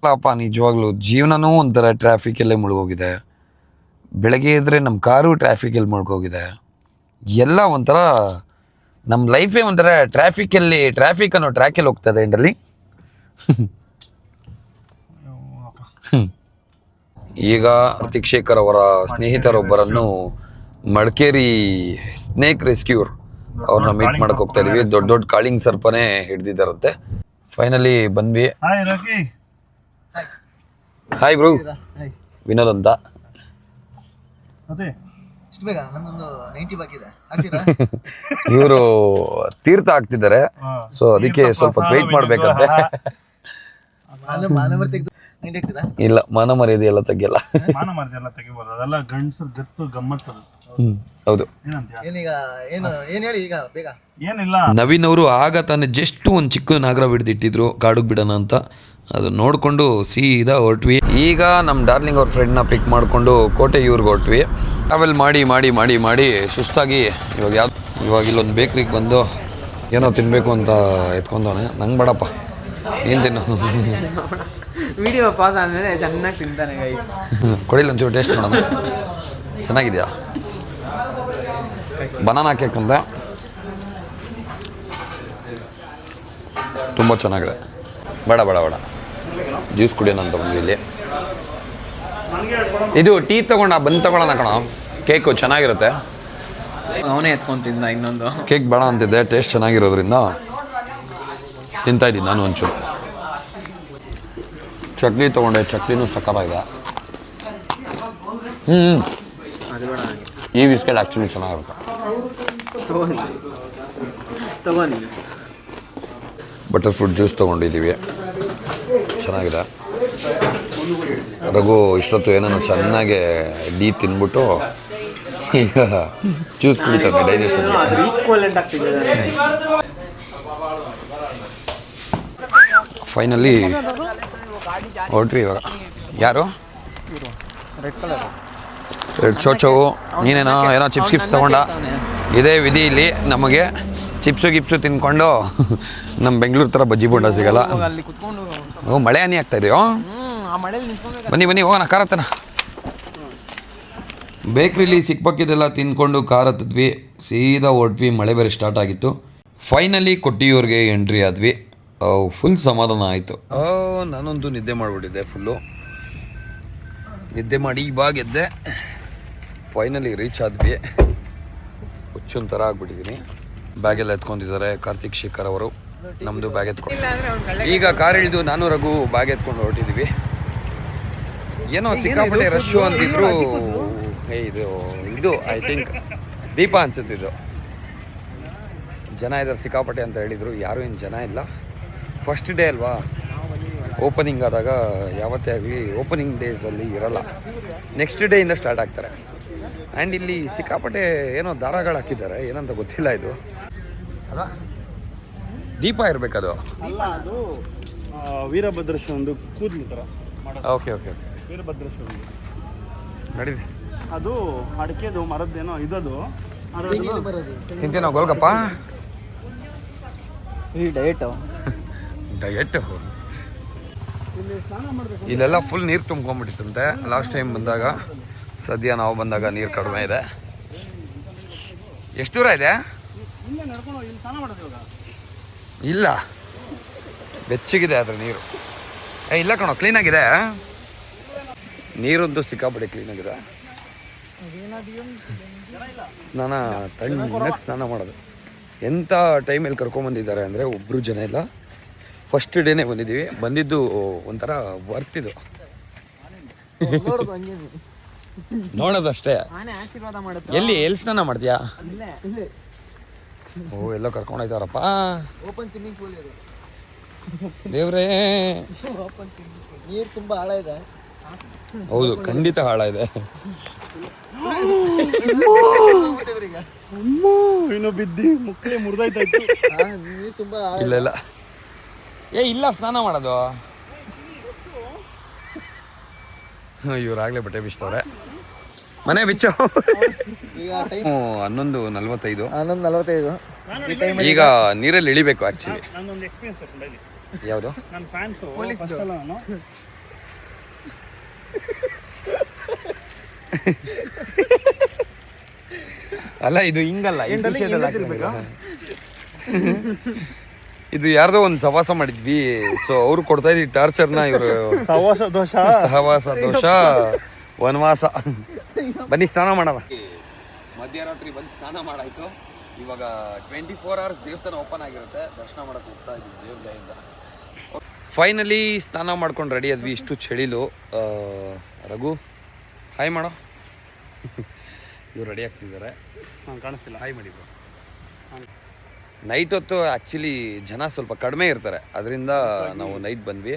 ಅಪ್ಪ ನಿಜವಾಗ್ಲೂ ಜೀವನನೂ ಒಂಥರ ಟ್ರಾಫಿಕಲ್ಲೇ ಮುಳುಗೋಗಿದೆ. ಬೆಳಗ್ಗೆ ಇದ್ದರೆ ನಮ್ಮ ಕಾರು ಟ್ರಾಫಿಕಲ್ಲಿ ಮುಳುಗೋಗಿದೆ. ಎಲ್ಲ ಒಂಥರ ನಮ್ಮ ಲೈಫೇ ಒಂಥರ ಟ್ರಾಫಿಕಲ್ಲಿ, ಟ್ರಾಫಿಕ್ ಅನ್ನೋ ಟ್ರ್ಯಾಕಲ್ಲಿ ಹೋಗ್ತದೆ ಎಂಡಲ್ಲಿ. ಈಗ ಕಾರ್ತಿಕ್ ಶೇಖರ್ ಅವರ ಸ್ನೇಹಿತರೊಬ್ಬರನ್ನು ಮಡಿಕೇರಿ ಸ್ನೇಕ್ ರೆಸ್ಕ್ಯೂರ್ ಅವ್ರನ್ನ ಮೀಟ್ ಮಾಡಕ್ ಹೋಗ್ತಾ ಇದೀವಿ. ದೊಡ್ಡ ದೊಡ್ಡ ಕಾಳಿಂಗ್ ಸರ್ಪನೇ ಹಿಡ್ದಿದ್ದಾರಂತೆ. ಫೈನಲಿ ಬಂದ್ವಿ. ಹಾಯ್ ಬ್ರೋ, ವಿನೋದ್ ಅಂತ. ಇವರು ತೀರ್ಥ ಹಾಕ್ತಿದ್ದಾರೆ, ಸೊ ಅದಕ್ಕೆ ಸ್ವಲ್ಪ ವೆಯ್ಟ್ ಮಾಡ್ಬೇಕಂತೆ. ಇಲ್ಲ, ಮಾನ ಮರ್ಯಾದೆ ಎಲ್ಲ ತೆಗಿಯಲ್ಲ. ಅದೆಲ್ಲ ಗಂಡಸರ ಗತ್ತು ಗಮ್ಮತ್ತು. ಹೌದು. ಏನಿಲ್ಲ, ನವೀನ್ ಅವರು ಆಗ ತಾನೇ ಜಸ್ಟ್ ಒಂದು ಚಿಕ್ಕ ನಾಗರ ಹಿಡ್ದಿಟ್ಟಿದ್ರು ಕಾಡುಗ್ ಬಿಡೋಣ ಅಂತ. ಅದು ನೋಡಿಕೊಂಡು ಸೀದಾ ಹೊರಟ್ವಿ. ಈಗ ನಮ್ಮ ಡಾರ್ಲಿಂಗ್ ಅವ್ರ ಫ್ರೆಂಡ್ನ ಪಿಕ್ ಮಾಡಿಕೊಂಡು ಕೋಟೆಯೂರ್ಗೆ ಹೊರಟ್ವಿ. ಟ್ರಾವೆಲ್ ಮಾಡಿ ಮಾಡಿ ಮಾಡಿ ಮಾಡಿ ಸುಸ್ತಾಗಿ ಇವಾಗ ಇಲ್ಲೊಂದು ಬೇಕ್ರಿಗೆ ಬಂದು ಏನೋ ತಿನ್ನಬೇಕು ಅಂತ ಎತ್ಕೊಂಡವನೆ. ನಂಗೆ ಬೇಡಪ್ಪ, ಏನು ತಿನ್ನು. ವಿಡಿಯೋ ಪಾಸ್ ಆದಮೇಲೆ ಚೆನ್ನಾಗಿ ತಿಂತಾನೆ ಗೈಸ್. ಕೊಡಿಲ್ಲ ಒಂಚೂರು ಟೇಸ್ಟ್ ಮಾಡೋಣ. ಚೆನ್ನಾಗಿದೆಯಾ? ಬನಾನಾ ಕೇಕ್ ಅಂತ ತುಂಬ ಚೆನ್ನಾಗಿದೆ. ಬೇಡ ಬೇಡ ಬೇಡ, ಜ್ಯೂಸ್ ಕುಡಿಯೋಣ ಅಂತ ಬಂದ್ವಿ ಇಲ್ಲಿ. ಇದು ಟೀ ತಗೊಂಡ ಬಂದು ತಗೊಳ್ಳೋಣ ಕಣ. ಕೇಕು ಚೆನ್ನಾಗಿರುತ್ತೆ. ಅವನೇ ಎತ್ಕೊಂತಿದ್ದ ಇನ್ನೊಂದು ಕೇಕ್ ಬೇಡ ಅಂತಿದ್ದೆ, ಟೇಸ್ಟ್ ಚೆನ್ನಾಗಿರೋದ್ರಿಂದ ತಿಂತಾಯಿದ್ದೀನಿ ನಾನು. ಒಂಚೂರು ಚಟ್ನಿ ತೊಗೊಂಡೆ, ಚಟ್ನಿನೂ ಸಕ್ಕತ್ತಾಗಿದೆ. ಈ ಬಿಸ್ಕೆಟ್ ಆ್ಯಕ್ಚುಲಿ ಚೆನ್ನಾಗಿರುತ್ತೆ. ತಗೊಂಡು ಬಟರ್ ಫ್ರೂಟ್ ಜ್ಯೂಸ್ ತೊಗೊಂಡಿದ್ದೀವಿ, ಚೆನ್ನಾಗಿದೆ. ರಘು ಇಷ್ಟೊತ್ತು ಏನೋ ಚೆನ್ನಾಗಿ ಡೀ ತಿಂದ್ಬಿಟ್ಟು ಈಗ ಜ್ಯೂಸ್ ಕುಡಿತಾರೆ ಡೈಜೆಷನ್. ಫೈನಲಿ ಹೊರಟ್ವಿ ಇವಾಗ. ಯಾರು? ರೆಡ್ ಚೋಚವು ನೀನೇನೋ ಏನೋ ಚಿಪ್ಸ್ ಗಿಪ್ಸ್ ತೊಗೊಂಡ. ಇದೇ ವಿಧಿ ಇಲ್ಲಿ ನಮಗೆ. ಚಿಪ್ಸು ತಿನ್ಕೊಂಡು ನಮ್ಮ ಬೆಂಗಳೂರು ಥರ ಬಜ್ಜಿ ಬೋಂಡ ಸಿಗಲ್ಲ. ಓ, ಮಳೆ ಹನಿ ಆಗ್ತಾ ಇದೆಯೋ? ಬನ್ನಿ ಹೋಗೋಣ, ಕಾರ್ ಹತ್ತನ. ಬೇಕ್ರಿಲಿ ಸಿಕ್ಪಕ್ಕಿದೆಲ್ಲ ತಿನ್ಕೊಂಡು ಕಾರ್ ಹತ್ತಿದ್ವಿ, ಸೀದಾ ಹೊರಟ್ವಿ. ಮಳೆ ಬೇರೆ ಸ್ಟಾರ್ಟ್ ಆಗಿತ್ತು. ಫೈನಲಿ ಕೊಟ್ಟಿಯೂರಿಗೆ ಎಂಟ್ರಿ ಆದ್ವಿ. ಫುಲ್ ಸಮಾಧಾನ ಆಯಿತು. ನಾನೊಂದು ನಿದ್ದೆ ಮಾಡಿಬಿಟ್ಟಿದ್ದೆ ಫುಲ್ಲು. ನಿದ್ದೆ ಮಾಡಿ ಇವಾಗ ಎದ್ದೆ. ಫೈನಲಿ ರೀಚ್ ಆದ್ವಿ. ಹುಚ್ಚೊಂದು ಥರ ಆಗ್ಬಿಟ್ಟಿದ್ದೀನಿ. ಬ್ಯಾಗೆಲ್ಲ ಎತ್ಕೊಂಡಿದ್ದಾರೆ ಕಾರ್ತಿಕ್ ಶೇಖರ್ ಅವರು. ನಮ್ಮದು ಬ್ಯಾಗ್ ಎತ್ಕೊಂಡು ಈಗ ಕಾರ್ ಇಳಿದು ನಾನು ರಘು ಬ್ಯಾಗ್ ಎತ್ಕೊಂಡು ಹೊರಟಿದ್ದೀವಿ. ಏನೋ ಸಿಕ್ಕಾಪಟ್ಟೆ ರಶ್ಶು ಅಂತಿದ್ರು. ಇದು ಐ ಥಿಂಕ್ ದೀಪ ಅನ್ಸುತ್ತಿದ್ದು. ಜನ ಇದ್ದಾರೆ ಸಿಕ್ಕಾಪಟ್ಟೆ ಅಂತ ಹೇಳಿದರು. ಯಾರೂ ಏನು ಜನ ಇಲ್ಲ. ಫಸ್ಟ್ ಡೇ ಅಲ್ವಾ, ಓಪನಿಂಗ್ ಆದಾಗ ಯಾವತ್ತೇ ಆಗಲಿ ಓಪನಿಂಗ್ ಡೇಸಲ್ಲಿ ಇರಲ್ಲ. ನೆಕ್ಸ್ಟ್ ಡೇಯಿಂದ ಸ್ಟಾರ್ಟ್ ಆಗ್ತಾರೆ. ಆ್ಯಂಡ್ ಇಲ್ಲಿ ಸಿಕ್ಕಾಪಟ್ಟೆ ಏನೋ ದಾರಗಳು ಹಾಕಿದ್ದಾರೆ, ಏನಂತ ಗೊತ್ತಿಲ್ಲ. ಇದು ದೀಪ ಇರಬೇಕದು. ಅಲ್ಲ, ಅದು ವೀರಭದ್ರ ಒಂದು ಕೂದಲು ಥರ. ಓಕೆ. ವೀರಭದ್ರೇಶ್ವರಿಗೆ. ನಡೀರಿ ಅದು ಅಡಿಕೆದು ಮರದ್ದೇನೋ ಇದದು ತಿಂತೀವಿ ನಾವು ಗೋಲ್ಗಪ್ಪ. ಈ ಡಯಟ್ ಡಯಟ್ ಇಲ್ಲೆಲ್ಲ ಫುಲ್ ನೀರು ತುಂಬ್ಕೊಂಡ್ಬಿಟ್ಟಿತ್ತಂತೆ ಲಾಸ್ಟ್ ಟೈಮ್ ಬಂದಾಗ. ಸದ್ಯ ನಾವು ಬಂದಾಗ ನೀರು ಕಡಿಮೆ ಇದೆ. ಎಷ್ಟು ದೂರ ಇದೆ? ಇಲ್ಲ, ಬೆಚ್ಚಗಿದೆ ಅದ್ರ ನೀರು. ಇಲ್ಲ ಕಣೋ, ಕ್ಲೀನಾಗಿದೆ ನೀರಂತೂ, ಸಿಕ್ಕಾಪಟ್ಟೆ ಕ್ಲೀನಾಗಿದೆ. ಸ್ನಾನ ತಣ್ಣಗೆ ಸ್ನಾನ ಮಾಡೋದು. ಎಂಥ ಟೈಮಲ್ಲಿ ಕರ್ಕೊಂಬಂದಿದ್ದಾರೆ ಅಂದರೆ ಒಬ್ಬರು ಜನ ಇಲ್ಲ. ಫಸ್ಟ್ ಡೇನೇ ಬಂದಿದ್ದೀವಿ. ಬಂದಿದ್ದು ಒಂಥರ ವರ್ತಿದು ನೋಡೋದಷ್ಟೇ. ಆಶೀರ್ವಾದ ಮಾಡುತ್ತೆ. ಎಲ್ಲಿ ಸ್ನಾನ ಮಾಡ್ತೀಯಾ? ಓ, ಎಲ್ಲೋ ಕರ್ಕೊಂಡೋಯ್ತಾರಪ್ಪ. ಓಪನ್ ಸ್ವಿಮ್ಮಿಂಗ್ ಪೂಲ್ ಇದೆ ದೇವ್ರೇ. ನೀರು ತುಂಬಾ ಆಳ ಇದೆ. ಹೌದು, ಖಂಡಿತ ಹಾಳಾಗಿದೆ. ಇನ್ನು ಬಿದ್ದಿ ಮುಕ್ಕಳಿ ಮುರಿದಾಯ್ತಾಯ್ತು. ನೀರು ತುಂಬಾ ಇಲ್ಲ ಇಲ್ಲ ಸ್ನಾನ ಮಾಡೋದು. ಇವ್ರಾಗಲೇ ಬಟ್ಟೆ ಬಿಚ್ಚವ್ರೆ. ಮನೆ ಬಿಚ್ಚು. ಈಗ ಟೈಮ್ 11:45. 11:45. ಈಗ ನೀರಲ್ಲಿ ಇಳಿಬೇಕು ಆ್ಯಕ್ಚುಲಿ. ನನ್ನೊಂದು ಎಕ್ಸ್ಪೀರಿಯನ್ಸ್ ಡೈಲಿ. ಯಾವುದು? ನನ್ನ ಫ್ಯಾನ್ಸು ನಾನು ಅಲ್ಲ, ಇದು ಹಿಂಗಲ್ಲ, ಇದು ಯಾರ್ದೋ ಒಂದು ಸವಾಸ ಮಾಡಿದ್ವಿ. ಸೊ ಅವ್ರು ಕೊಡ್ತಾ ಇದ್ವಿ ಟಾರ್ಚರ್ನ. ಇವರು ಸಹವಾಸ ದೋಷ ವನವಾಸ. ಬನ್ನಿ ಸ್ನಾನ ಮಾಡೋಣ. ಮಧ್ಯರಾತ್ರಿ ಬಂದು ಸ್ನಾನ ಮಾಡಾಯ್ತು. ಇವಾಗ 24 hours ದೇವಸ್ಥಾನ ಓಪನ್ ಆಗಿರುತ್ತೆ. ದರ್ಶನ ಮಾಡಕ್ಕೆ ಹೋಗ್ತಾ ಇದ್ವಿ ದೇವ್ರದಿಂದ. ಫೈನಲಿ ಸ್ನಾನ ಮಾಡ್ಕೊಂಡು ರೆಡಿ ಆದ್ವಿ. ಇಷ್ಟು ಚಳಿಲು. ರಘು ಹಾಯ್ ಮಾಡೋ. ಇವ್ರು ರೆಡಿ ಆಗ್ತಿದ್ದಾರೆ. ಕಾಣಿಸ್ತಿಲ್ಲ. ಹಾಯ್ ಮಾಡಿ. ನೈಟ್ ಹೊತ್ತು ಆ್ಯಕ್ಚುಲಿ ಜನ ಸ್ವಲ್ಪ ಕಡಿಮೆ ಇರ್ತಾರೆ, ಅದರಿಂದ ನಾವು ನೈಟ್ ಬಂದ್ವಿ.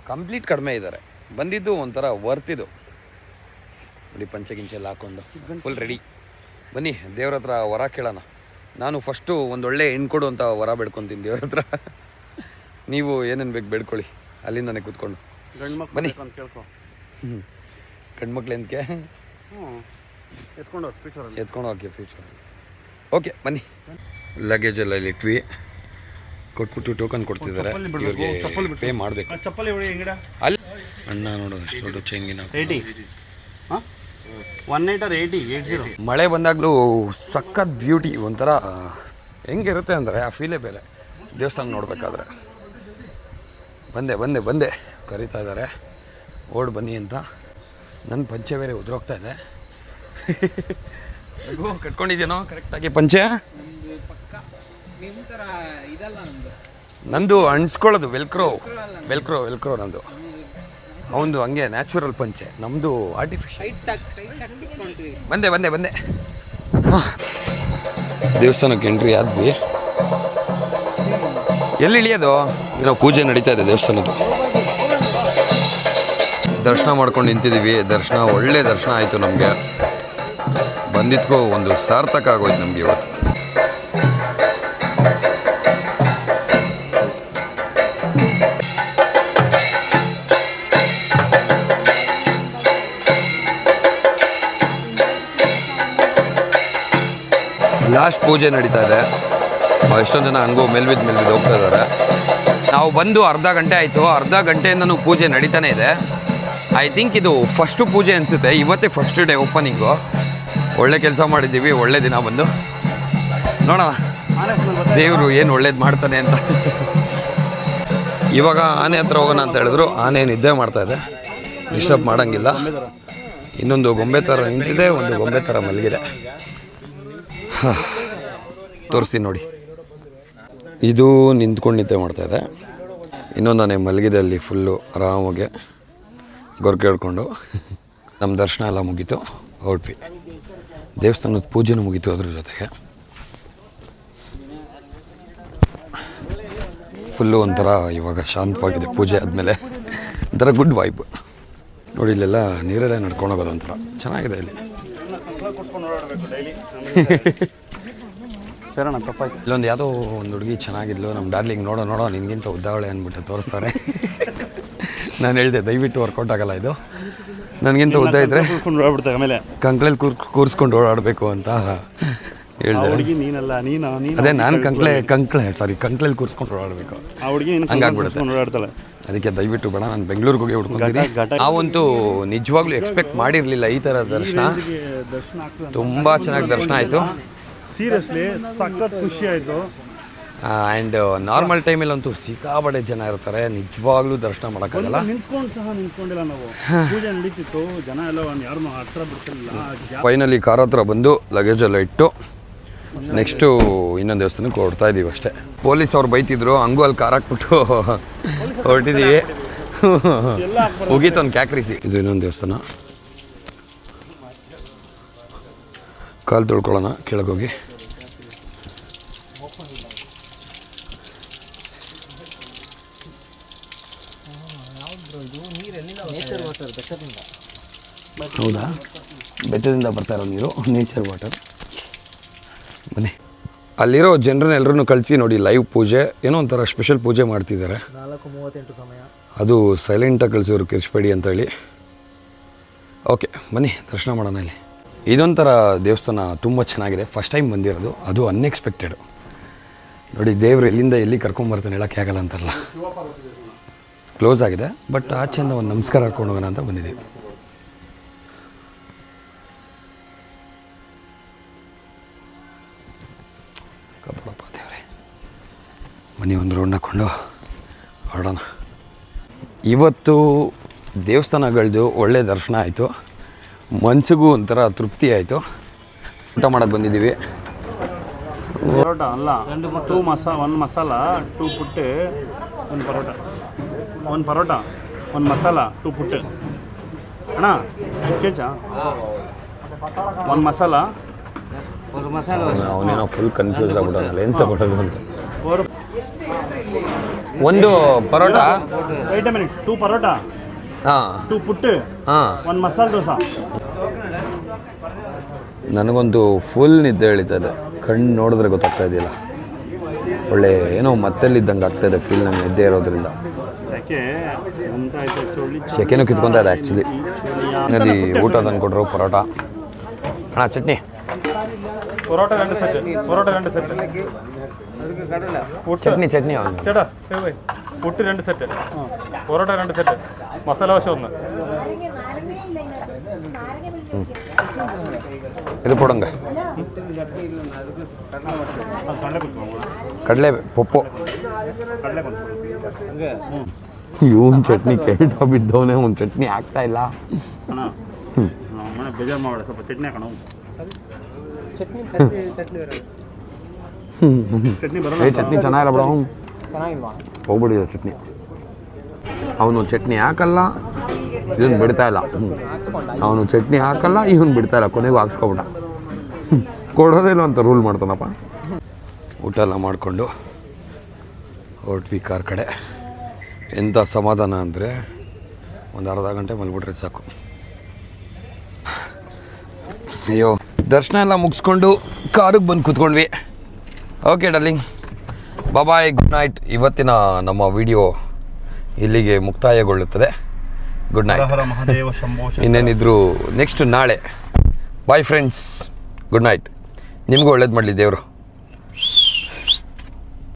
ಕಂಪ್ಲೀಟ್ ಕಡಿಮೆ ಇದ್ದಾರೆ. ಬಂದಿದ್ದು ಒಂಥರ ವರ್ತಿದ್ದು ನೋಡಿ. ಪಂಚೆ ಗಿಂಚೆಲ್ಲ ಹಾಕ್ಕೊಂಡು ಫುಲ್ ರೆಡಿ. ಬನ್ನಿ ದೇವ್ರ ಹತ್ರ ವರ ಕೇಳೋಣ. ನಾನು ಫಸ್ಟು ಒಂದೊಳ್ಳೆ ಹೆಣ್ಣು ಕೊಡು ಅಂತ ವರ ಬೇಡ್ಕೊತೀನಿ ದೇವ್ರ ಹತ್ರ. ನೀವು ಏನೇನು ಬೇಕು ಬೇಡ್ಕೊಳ್ಳಿ ಅಲ್ಲಿಂದನೇ ಕೂತ್ಕೊಂಡು. ಬನ್ನಿ. ಗಂಡ್ಮಕ್ಳು ಎಂತಕ್ಕೆ ಎತ್ಕೊಂಡು ಹೋಗಿ ಫ್ಯೂಚರ್. ಓಕೆ ಬನ್ನಿ. ಲಗೇಜ್ ಎಲ್ಲ ಇಲ್ಲಿ ಇಟ್ವಿ. ಕೊಟ್ಬಿಟ್ಟು ಟೋಕನ್ ಕೊಡ್ತಿದ್ದಾರೆ. ಇವ್ರಿಗೆ ಪೇ ಮಾಡಬೇಕು. ಅಲ್ಲಿ ಅಣ್ಣ ನೋಡು, ಅಷ್ಟು ದೊಡ್ಡ ಚೈನ್ಗಿನ 80 ಮಳೆ ಬಂದಾಗಲೂ ಸಖತ್ ಬ್ಯೂಟಿ. ಒಂಥರ ಹೆಂಗಿರುತ್ತೆ ಅಂದರೆ ಆ ಫೀಲೇ ಬೇರೆ ದೇವಸ್ಥಾನ ನೋಡಬೇಕಾದ್ರೆ. ಬಂದೆ ಕರೀತಾ ಇದ್ದಾರೆ, ಓಡ್ ಬನ್ನಿ ಅಂತ. ನನ್ನ ಪಂಚೆ ಬೇರೆ ಉದುರೋಗ್ತಾ ಇದೆ. ಕಟ್ಕೊಂಡಿದ್ದೀನೋ ಕರೆಕ್ಟಾಗಿ ಪಂಚೆ? ನಂದು ಅಣಿಸ್ಕೊಳ್ಳೋದು ವೆಲ್ಕ್ರೋ ನಂದು. ಅವನದು ಹಂಗೆ ನ್ಯಾಚುರಲ್ ಪಂಚೆ, ನಮ್ಮದು ಆರ್ಟಿಫಿಷಿಯಲ್. ಬಂದೆ ದೇವಸ್ಥಾನಕ್ಕೆ ಎಂಟ್ರಿ ಆದ್ವಿ. ಎಲ್ಲಿ ಇಳಿಯೋದು? ಏನೋ ಪೂಜೆ ನಡೀತಾ ಇದೆ ದೇವಸ್ಥಾನದ್ದು. ದರ್ಶನ ಮಾಡ್ಕೊಂಡು ನಿಂತಿದ್ದೀವಿ. ಒಳ್ಳೆ ದರ್ಶನ ಆಯಿತು ನಮಗೆ. ಬಂದಿದ್ಕೋ ಒಂದು ಸಾರ್ಥಕ ಆಗೋಯ್ತು ನಮಗೆ ಇವತ್ತು. ಲಾಸ್ಟ್ ಪೂಜೆ ನಡೀತಾ ಇದೆ. ಎಷ್ಟೊಂದು ಜನ ಹಂಗೂ ಮೇಲ್ಬಿದ್ದು ಹೋಗ್ತಾ ಇದ್ದಾರೆ. ನಾವು ಬಂದು ಅರ್ಧ ಗಂಟೆ ಆಯಿತು. ಅರ್ಧ ಗಂಟೆಯಿಂದನೂ ಪೂಜೆ ನಡೀತಾನೆ ಇದೆ. ಐ ಥಿಂಕ್ ಇದು ಫಸ್ಟು ಪೂಜೆ ಅನಿಸುತ್ತೆ. ಇವತ್ತೇ ಫಸ್ಟ್ ಡೇ ಓಪನಿಂಗು. ಒಳ್ಳೆ ಕೆಲಸ ಮಾಡಿದ್ದೀವಿ. ಒಳ್ಳೆ ದಿನ ಬಂದು ನೋಡೋಣ ದೇವರು ಏನು ಒಳ್ಳೇದು ಮಾಡ್ತಾನೆ ಅಂತ. ಇವಾಗ ಆನೆ ಹತ್ರ ಹೋಗೋಣ ಅಂತ ಹೇಳಿದ್ರು. ಆನೆ ನಿದ್ದೆ ಮಾಡ್ತಾಯಿದೆ, ಡಿಸ್ಟರ್ಬ್ ಮಾಡೋಂಗಿಲ್ಲ. ಇನ್ನೊಂದು ಗೊಂಬೆ ಥರ ನಿಂತಿದೆ, ಒಂದು ಗೊಂಬೆ ಥರ ಮಲಗಿದೆ. ತೋರಿಸ್ತೀನಿ ನೋಡಿ. ಇದು ನಿಂತ್ಕೊಂಡು ನಿದ್ದೆ ಮಾಡ್ತಾಯಿದೆ. ಇನ್ನೊಂದು ಆನೆ ಮಲಗಿದೆ ಅಲ್ಲಿ ಫುಲ್ಲು ಆರಾಮಾಗೆ ಗೊರ್ಕೆ ಹಿಡ್ಕೊಂಡು. ನಮ್ಮ ದರ್ಶನ ಎಲ್ಲ ಮುಗೀತು, ಹೊರಟ್ವಿ. ದೇವಸ್ಥಾನದ ಪೂಜೆನೂ ಮುಗೀತು ಅದ್ರ ಜೊತೆಗೆ. ಫುಲ್ಲು ಒಂಥರ ಇವಾಗ ಶಾಂತವಾಗಿದೆ ಪೂಜೆ ಆದಮೇಲೆ. ಒಂಥರ ಗುಡ್ ವೈಬ್ ನೋಡಿ. ಇಲ್ಲೆಲ್ಲ ನೀರಲ್ಲೇ ನಡ್ಕೊಂಡು ಹೋಗೋದು ಒಂಥರ ಚೆನ್ನಾಗಿದೆ ಇಲ್ಲಿ. ಇಲ್ಲೊಂದು ಯಾವುದೋ ಒಂದು ಹುಡುಗಿ ಚೆನ್ನಾಗಿದ್ಲು. ನಮ್ಮ ಡಾರ್ಲಿಂಗ್ ನೋಡೋ ನಿನ್ಗಿಂತ ಉದ್ದಾವಳೆ ಅಂದ್ಬಿಟ್ಟು ತೋರಿಸ್ತಾರೆ. ನಾನು ಹೇಳಿದೆ ದಯವಿಟ್ಟು ವರ್ಕೌಟ್ ಆಗಲ್ಲ ಇದು, ನನಗಿಂತ ಉದ್ದ ಇದ್ದರೆ ಕೂರ್ಸ್ಕೊಂಡು ಓಡಾಡ್ಬಿಡ್ತಾರೆ ಆಮೇಲೆ ಕಂಕ್ಳಲ್ಲಿ ಕೂರಿಸ್ಕೊಂಡು ಓಡಾಡಬೇಕು ಅಂತ ಹೇಳಿದೆ. ಹುಡುಗಿ ನೀನಲ್ಲ, ನೀನು ಅದೇ ನಾನು ಕಂಕ್ಳಲ್ಲಿ ಕೂರಿಸ್ಕೊಂಡು ಓಡಾಡಬೇಕು, ಆ ಹುಡುಗಿ ಹಂಗಾಗ್ಬಿಡುತ್ತೆ. ಓಡಾಡ್ತಾಳೆ. ಅದಕ್ಕೆ ದಯವಿಟ್ಟು ಬೇಡ, ನಾನು ಬೆಂಗಳೂರಿಗೆ ಹೋಗಿ ಹುಡ್ಕೊಂಡಿದ್ದೀನಿ. ನಾವಂತೂ ನಿಜವಾಗ್ಲೂ ಎಕ್ಸ್ಪೆಕ್ಟ್ ಮಾಡಿರಲಿಲ್ಲ ಈ ಥರ ದರ್ಶನ. ದರ್ಶನ ಆಗ್ತದೆ, ತುಂಬ ಚೆನ್ನಾಗಿ ದರ್ಶನ ಆಯಿತು. ಸೀರಿಯಸ್ಲಿ ಸಖತ್ ಖುಷಿ ಆಯಿತು. ಆ್ಯಂಡ್ ನಾರ್ಮಲ್ ಟೈಮಲ್ಲಂತೂ ಸಿಕ್ಕಾಬಡೆ ಜನ ಇರ್ತಾರೆ, ನಿಜವಾಗ್ಲೂ ದರ್ಶನ ಮಾಡೋಕ್ಕಾಗಲ್ಲ. ನಿಂತ್ಕೊಂಡಿಲ್ಲ ನಾವು, ಪೂಜೆ ನಡೀತಿತ್ತು, ಜನ ಎಲ್ಲ ಯಾರನ್ನೂ ಹತ್ರ ಬಿಡ್ತಿರ್ಲಿಲ್ಲ. ಫೈನಲಿ ಕಾರ್ ಹತ್ರ ಬಂದು ಲಗೇಜ್ ಎಲ್ಲ ಇಟ್ಟು ನೆಕ್ಸ್ಟು ಇನ್ನೊಂದು ದೇವಸ್ಥಾನಕ್ಕೆ ಹೊರಡ್ತಾ ಇದ್ದೀವಿ ಅಷ್ಟೇ. ಪೊಲೀಸ್ ಅವ್ರು ಬೈತಿದ್ರು, ಹಂಗೂ ಅಲ್ಲಿ ಕಾರ್ ಹಾಕ್ಬಿಟ್ಟು ಹೊರಟಿದ್ದೀವಿ. ಹೋಗಿತ್ತು ಒಂದು ಕ್ಯಾಕ್ರಿಸಿ. ಇದು ಇನ್ನೊಂದು ದೇವಸ್ಥಾನ, ಕಾಲು ತೊಳ್ಕೊಳ್ಳೋಣ ಕೆಳಗೋಗಿ. ಹೌದಾ, ಬೆಟ್ಟದಿಂದ ಬರ್ತಾ ಇರೋ ನೀರು, ನೇಚರ್ ವಾಟರ್. ಬನ್ನಿ, ಅಲ್ಲಿರೋ ಜನರನ್ನ ಎಲ್ಲರನ್ನೂ ಕಳಿಸಿ ನೋಡಿ, ಲೈವ್ ಪೂಜೆ ಏನೋ ಒಂಥರ ಸ್ಪೆಷಲ್ ಪೂಜೆ ಮಾಡ್ತಿದ್ದಾರೆ. 4:38 ಸಮಯ. ಅದು ಸೈಲೆಂಟಾಗಿ ಕಳಿಸೋರು, ಕಿರ್ಚ್ಬೇಡಿ ಅಂತೇಳಿ. ಓಕೆ ಬನ್ನಿ ದರ್ಶನ ಮಾಡೋಣ. ಇಲ್ಲಿ ಇದೊಂಥರ ದೇವಸ್ಥಾನ ತುಂಬ ಚೆನ್ನಾಗಿದೆ, ಫಸ್ಟ್ ಟೈಮ್ ಬಂದಿರೋದು, ಅದು ಅನ್ಎಕ್ಸ್ಪೆಕ್ಟೆಡು. ನೋಡಿ ದೇವರು ಎಲ್ಲಿಂದ ಎಲ್ಲಿ ಕರ್ಕೊಂಬರ್ತಾನೆ ಹೇಳೋಕ್ಕೆ ಆಗಲ್ಲ ಅಂತಾರಲ್ಲ, ಕ್ಲೋಸ್ ಆಗಿದೆ. ಬಟ್ ಆಚೆಯಿಂದ ಒಂದು ನಮಸ್ಕಾರ ಹಾಕೊಂಡು ಹೋಗೋಣ ಅಂತ ಬಂದಿದ್ದೀವಿ. ಕಬ್ಬಳಪ್ಪ ದೇವ್ರೆ, ಮನೆ ಒಂದು ರೌಂಡ್ ಹಾಕ್ಕೊಂಡು ಹೊರಡೋಣ. ಇವತ್ತು ದೇವಸ್ಥಾನಗಳದ್ದು ಒಳ್ಳೆ ದರ್ಶನ ಆಯಿತು, ಮನಸ್ಸಿಗೂ ಒಂಥರ ತೃಪ್ತಿ ಆಯಿತು. ಊಟ ಮಾಡೋಕ್ಕೆ ಬಂದಿದ್ದೀವಿ. ಪರೋಟ ಅಲ್ಲ, 1 ಮಸಾಲ 2 ಪುಟ್ಟೆ, 1 ಪರೋಟ, 1 ಪರೋಟ 1 ಮಸಾಲ 2 ಪುಟ್ಟೆ. ಅಣ್ಣ ಕೇಚಾ 1 ಮಸಾಲ, 1 ಮಸಾಲ. ಅವನೇನೋ ಫುಲ್ ಕನ್ಫ್ಯೂಸ್ ಆಗ್ಬಿಟ್ಟವನಲ್ಲ, ಎಂತ ಕೊಡೋದು ಅಂತ. ಒಂದು ಪರೋಟ, 2 ಪರೋಟ, ಹಾಂ 2 ಪುಟ್ಟೆ, ಹಾಂ 1 ಮಸಾಲ ದೋಸೆ. ನನಗಂತೂ ಫುಲ್ ನಿದ್ದೆ ಎಳಿತದೆ, ಕಣ್ಣು ನೋಡಿದ್ರೆ ಗೊತ್ತಾಗ್ತಾ ಇದೆಯಲ್ಲ, ಒಳ್ಳೆ ಏನೋ ಮತ್ತೆಲ್ಲಿದ್ದಂಗೆ ಆಗ್ತಾಯಿದೆ ಫೀಲ್ ನಂಗೆ ನಿದ್ದೆ ಇರೋದ್ರಿಂದ. ಶೆಕೆನೂ ಕಿತ್ಕೊತಾ ಇದೆ ಆ್ಯಕ್ಚುಲಿ. ಇಲ್ಲಿ ಊಟ ತಂದು ಕೊಟ್ಟರು ಪರೋಟ, ಅಣ್ಣ ಚಟ್ನಿ, ಪರೋಟ 2 ಸೆಟ್, ಪರೋಟ 2 ಸೆಟ್, ಚಟ್ನಿ ಅವನು ചേട്ടാ പുട്ട് 2 സെറ്റ്, പൊറോട്ട 2 സെറ്റ്, മസാല ദോശ 1. ಇದು ಕೊಡಂಗ ಕಡಲೆ ಪಪ್ಪು. ಇವನ್ ಚಟ್ನಿ ಕೇಳ್ತಾ ಬಿದ್ದವನೇ, ಒಂದು ಚಟ್ನಿ ಆಗ್ತಾ ಇಲ್ಲ. ಬೇಜಾರು ಮಾಡ, ಸ್ವಲ್ಪ ಚಟ್ನಿ ಹಾಕೋಣ. ಚಟ್ನಿ ಚೆನ್ನಾಗಿಲ್ಲ ಬಿಡ, ಚೆನ್ನಾಗಿಲ್ವಾ? ಹೋಗ್ಬಿಟ್ಟಿದೆ ಚಟ್ನಿ. ಅವನು ಚಟ್ನಿ ಹಾಕಲ್ಲ, ಇವನು ಬಿಡ್ತಾ ಇಲ್ಲ. ಅವನು ಚಟ್ನಿ ಹಾಕಲ್ಲ, ಇವನು ಬಿಡ್ತಾ ಇಲ್ಲ, ಕೊನೆಗೂ ಹಾಕ್ಸ್ಕೊಬಿಟ್ಟ. ಕೊಡೋದೇ ಇಲ್ಲ ಅಂತ ರೂಲ್ ಮಾಡ್ತಾನಪ್ಪ. ಊಟ ಎಲ್ಲ ಮಾಡಿಕೊಂಡು ಹೊರಟ್ವಿ ಕಾರ್ ಕಡೆ. ಎಂಥ ಸಮಾಧಾನ ಅಂದರೆ ಒಂದು ಅರ್ಧ ಗಂಟೆ ಮಲ್ಬಿಟ್ರೆ ಸಾಕು. ಅಯ್ಯೋ, ದರ್ಶನ ಎಲ್ಲ ಮುಗಿಸ್ಕೊಂಡು ಕಾರಿಗೆ ಬಂದು ಕೂತ್ಕೊಂಡ್ವಿ. Okay darling, bye, good night. ಇವತ್ತಿನ ನಮ್ಮ ವಿಡಿಯೋ ಇಲ್ಲಿಗೆ ಮುಕ್ತಾಯಗೊಳ್ಳುತ್ತದೆ. Good night. ಇನ್ನೇನಿದ್ರು ನೆಕ್ಸ್ಟ್ ನಾಳೆ. Bye friends, good night. ನಿಮಗೂ ಒಳ್ಳೇದು ಮಾಡಲಿ ದೇವರು.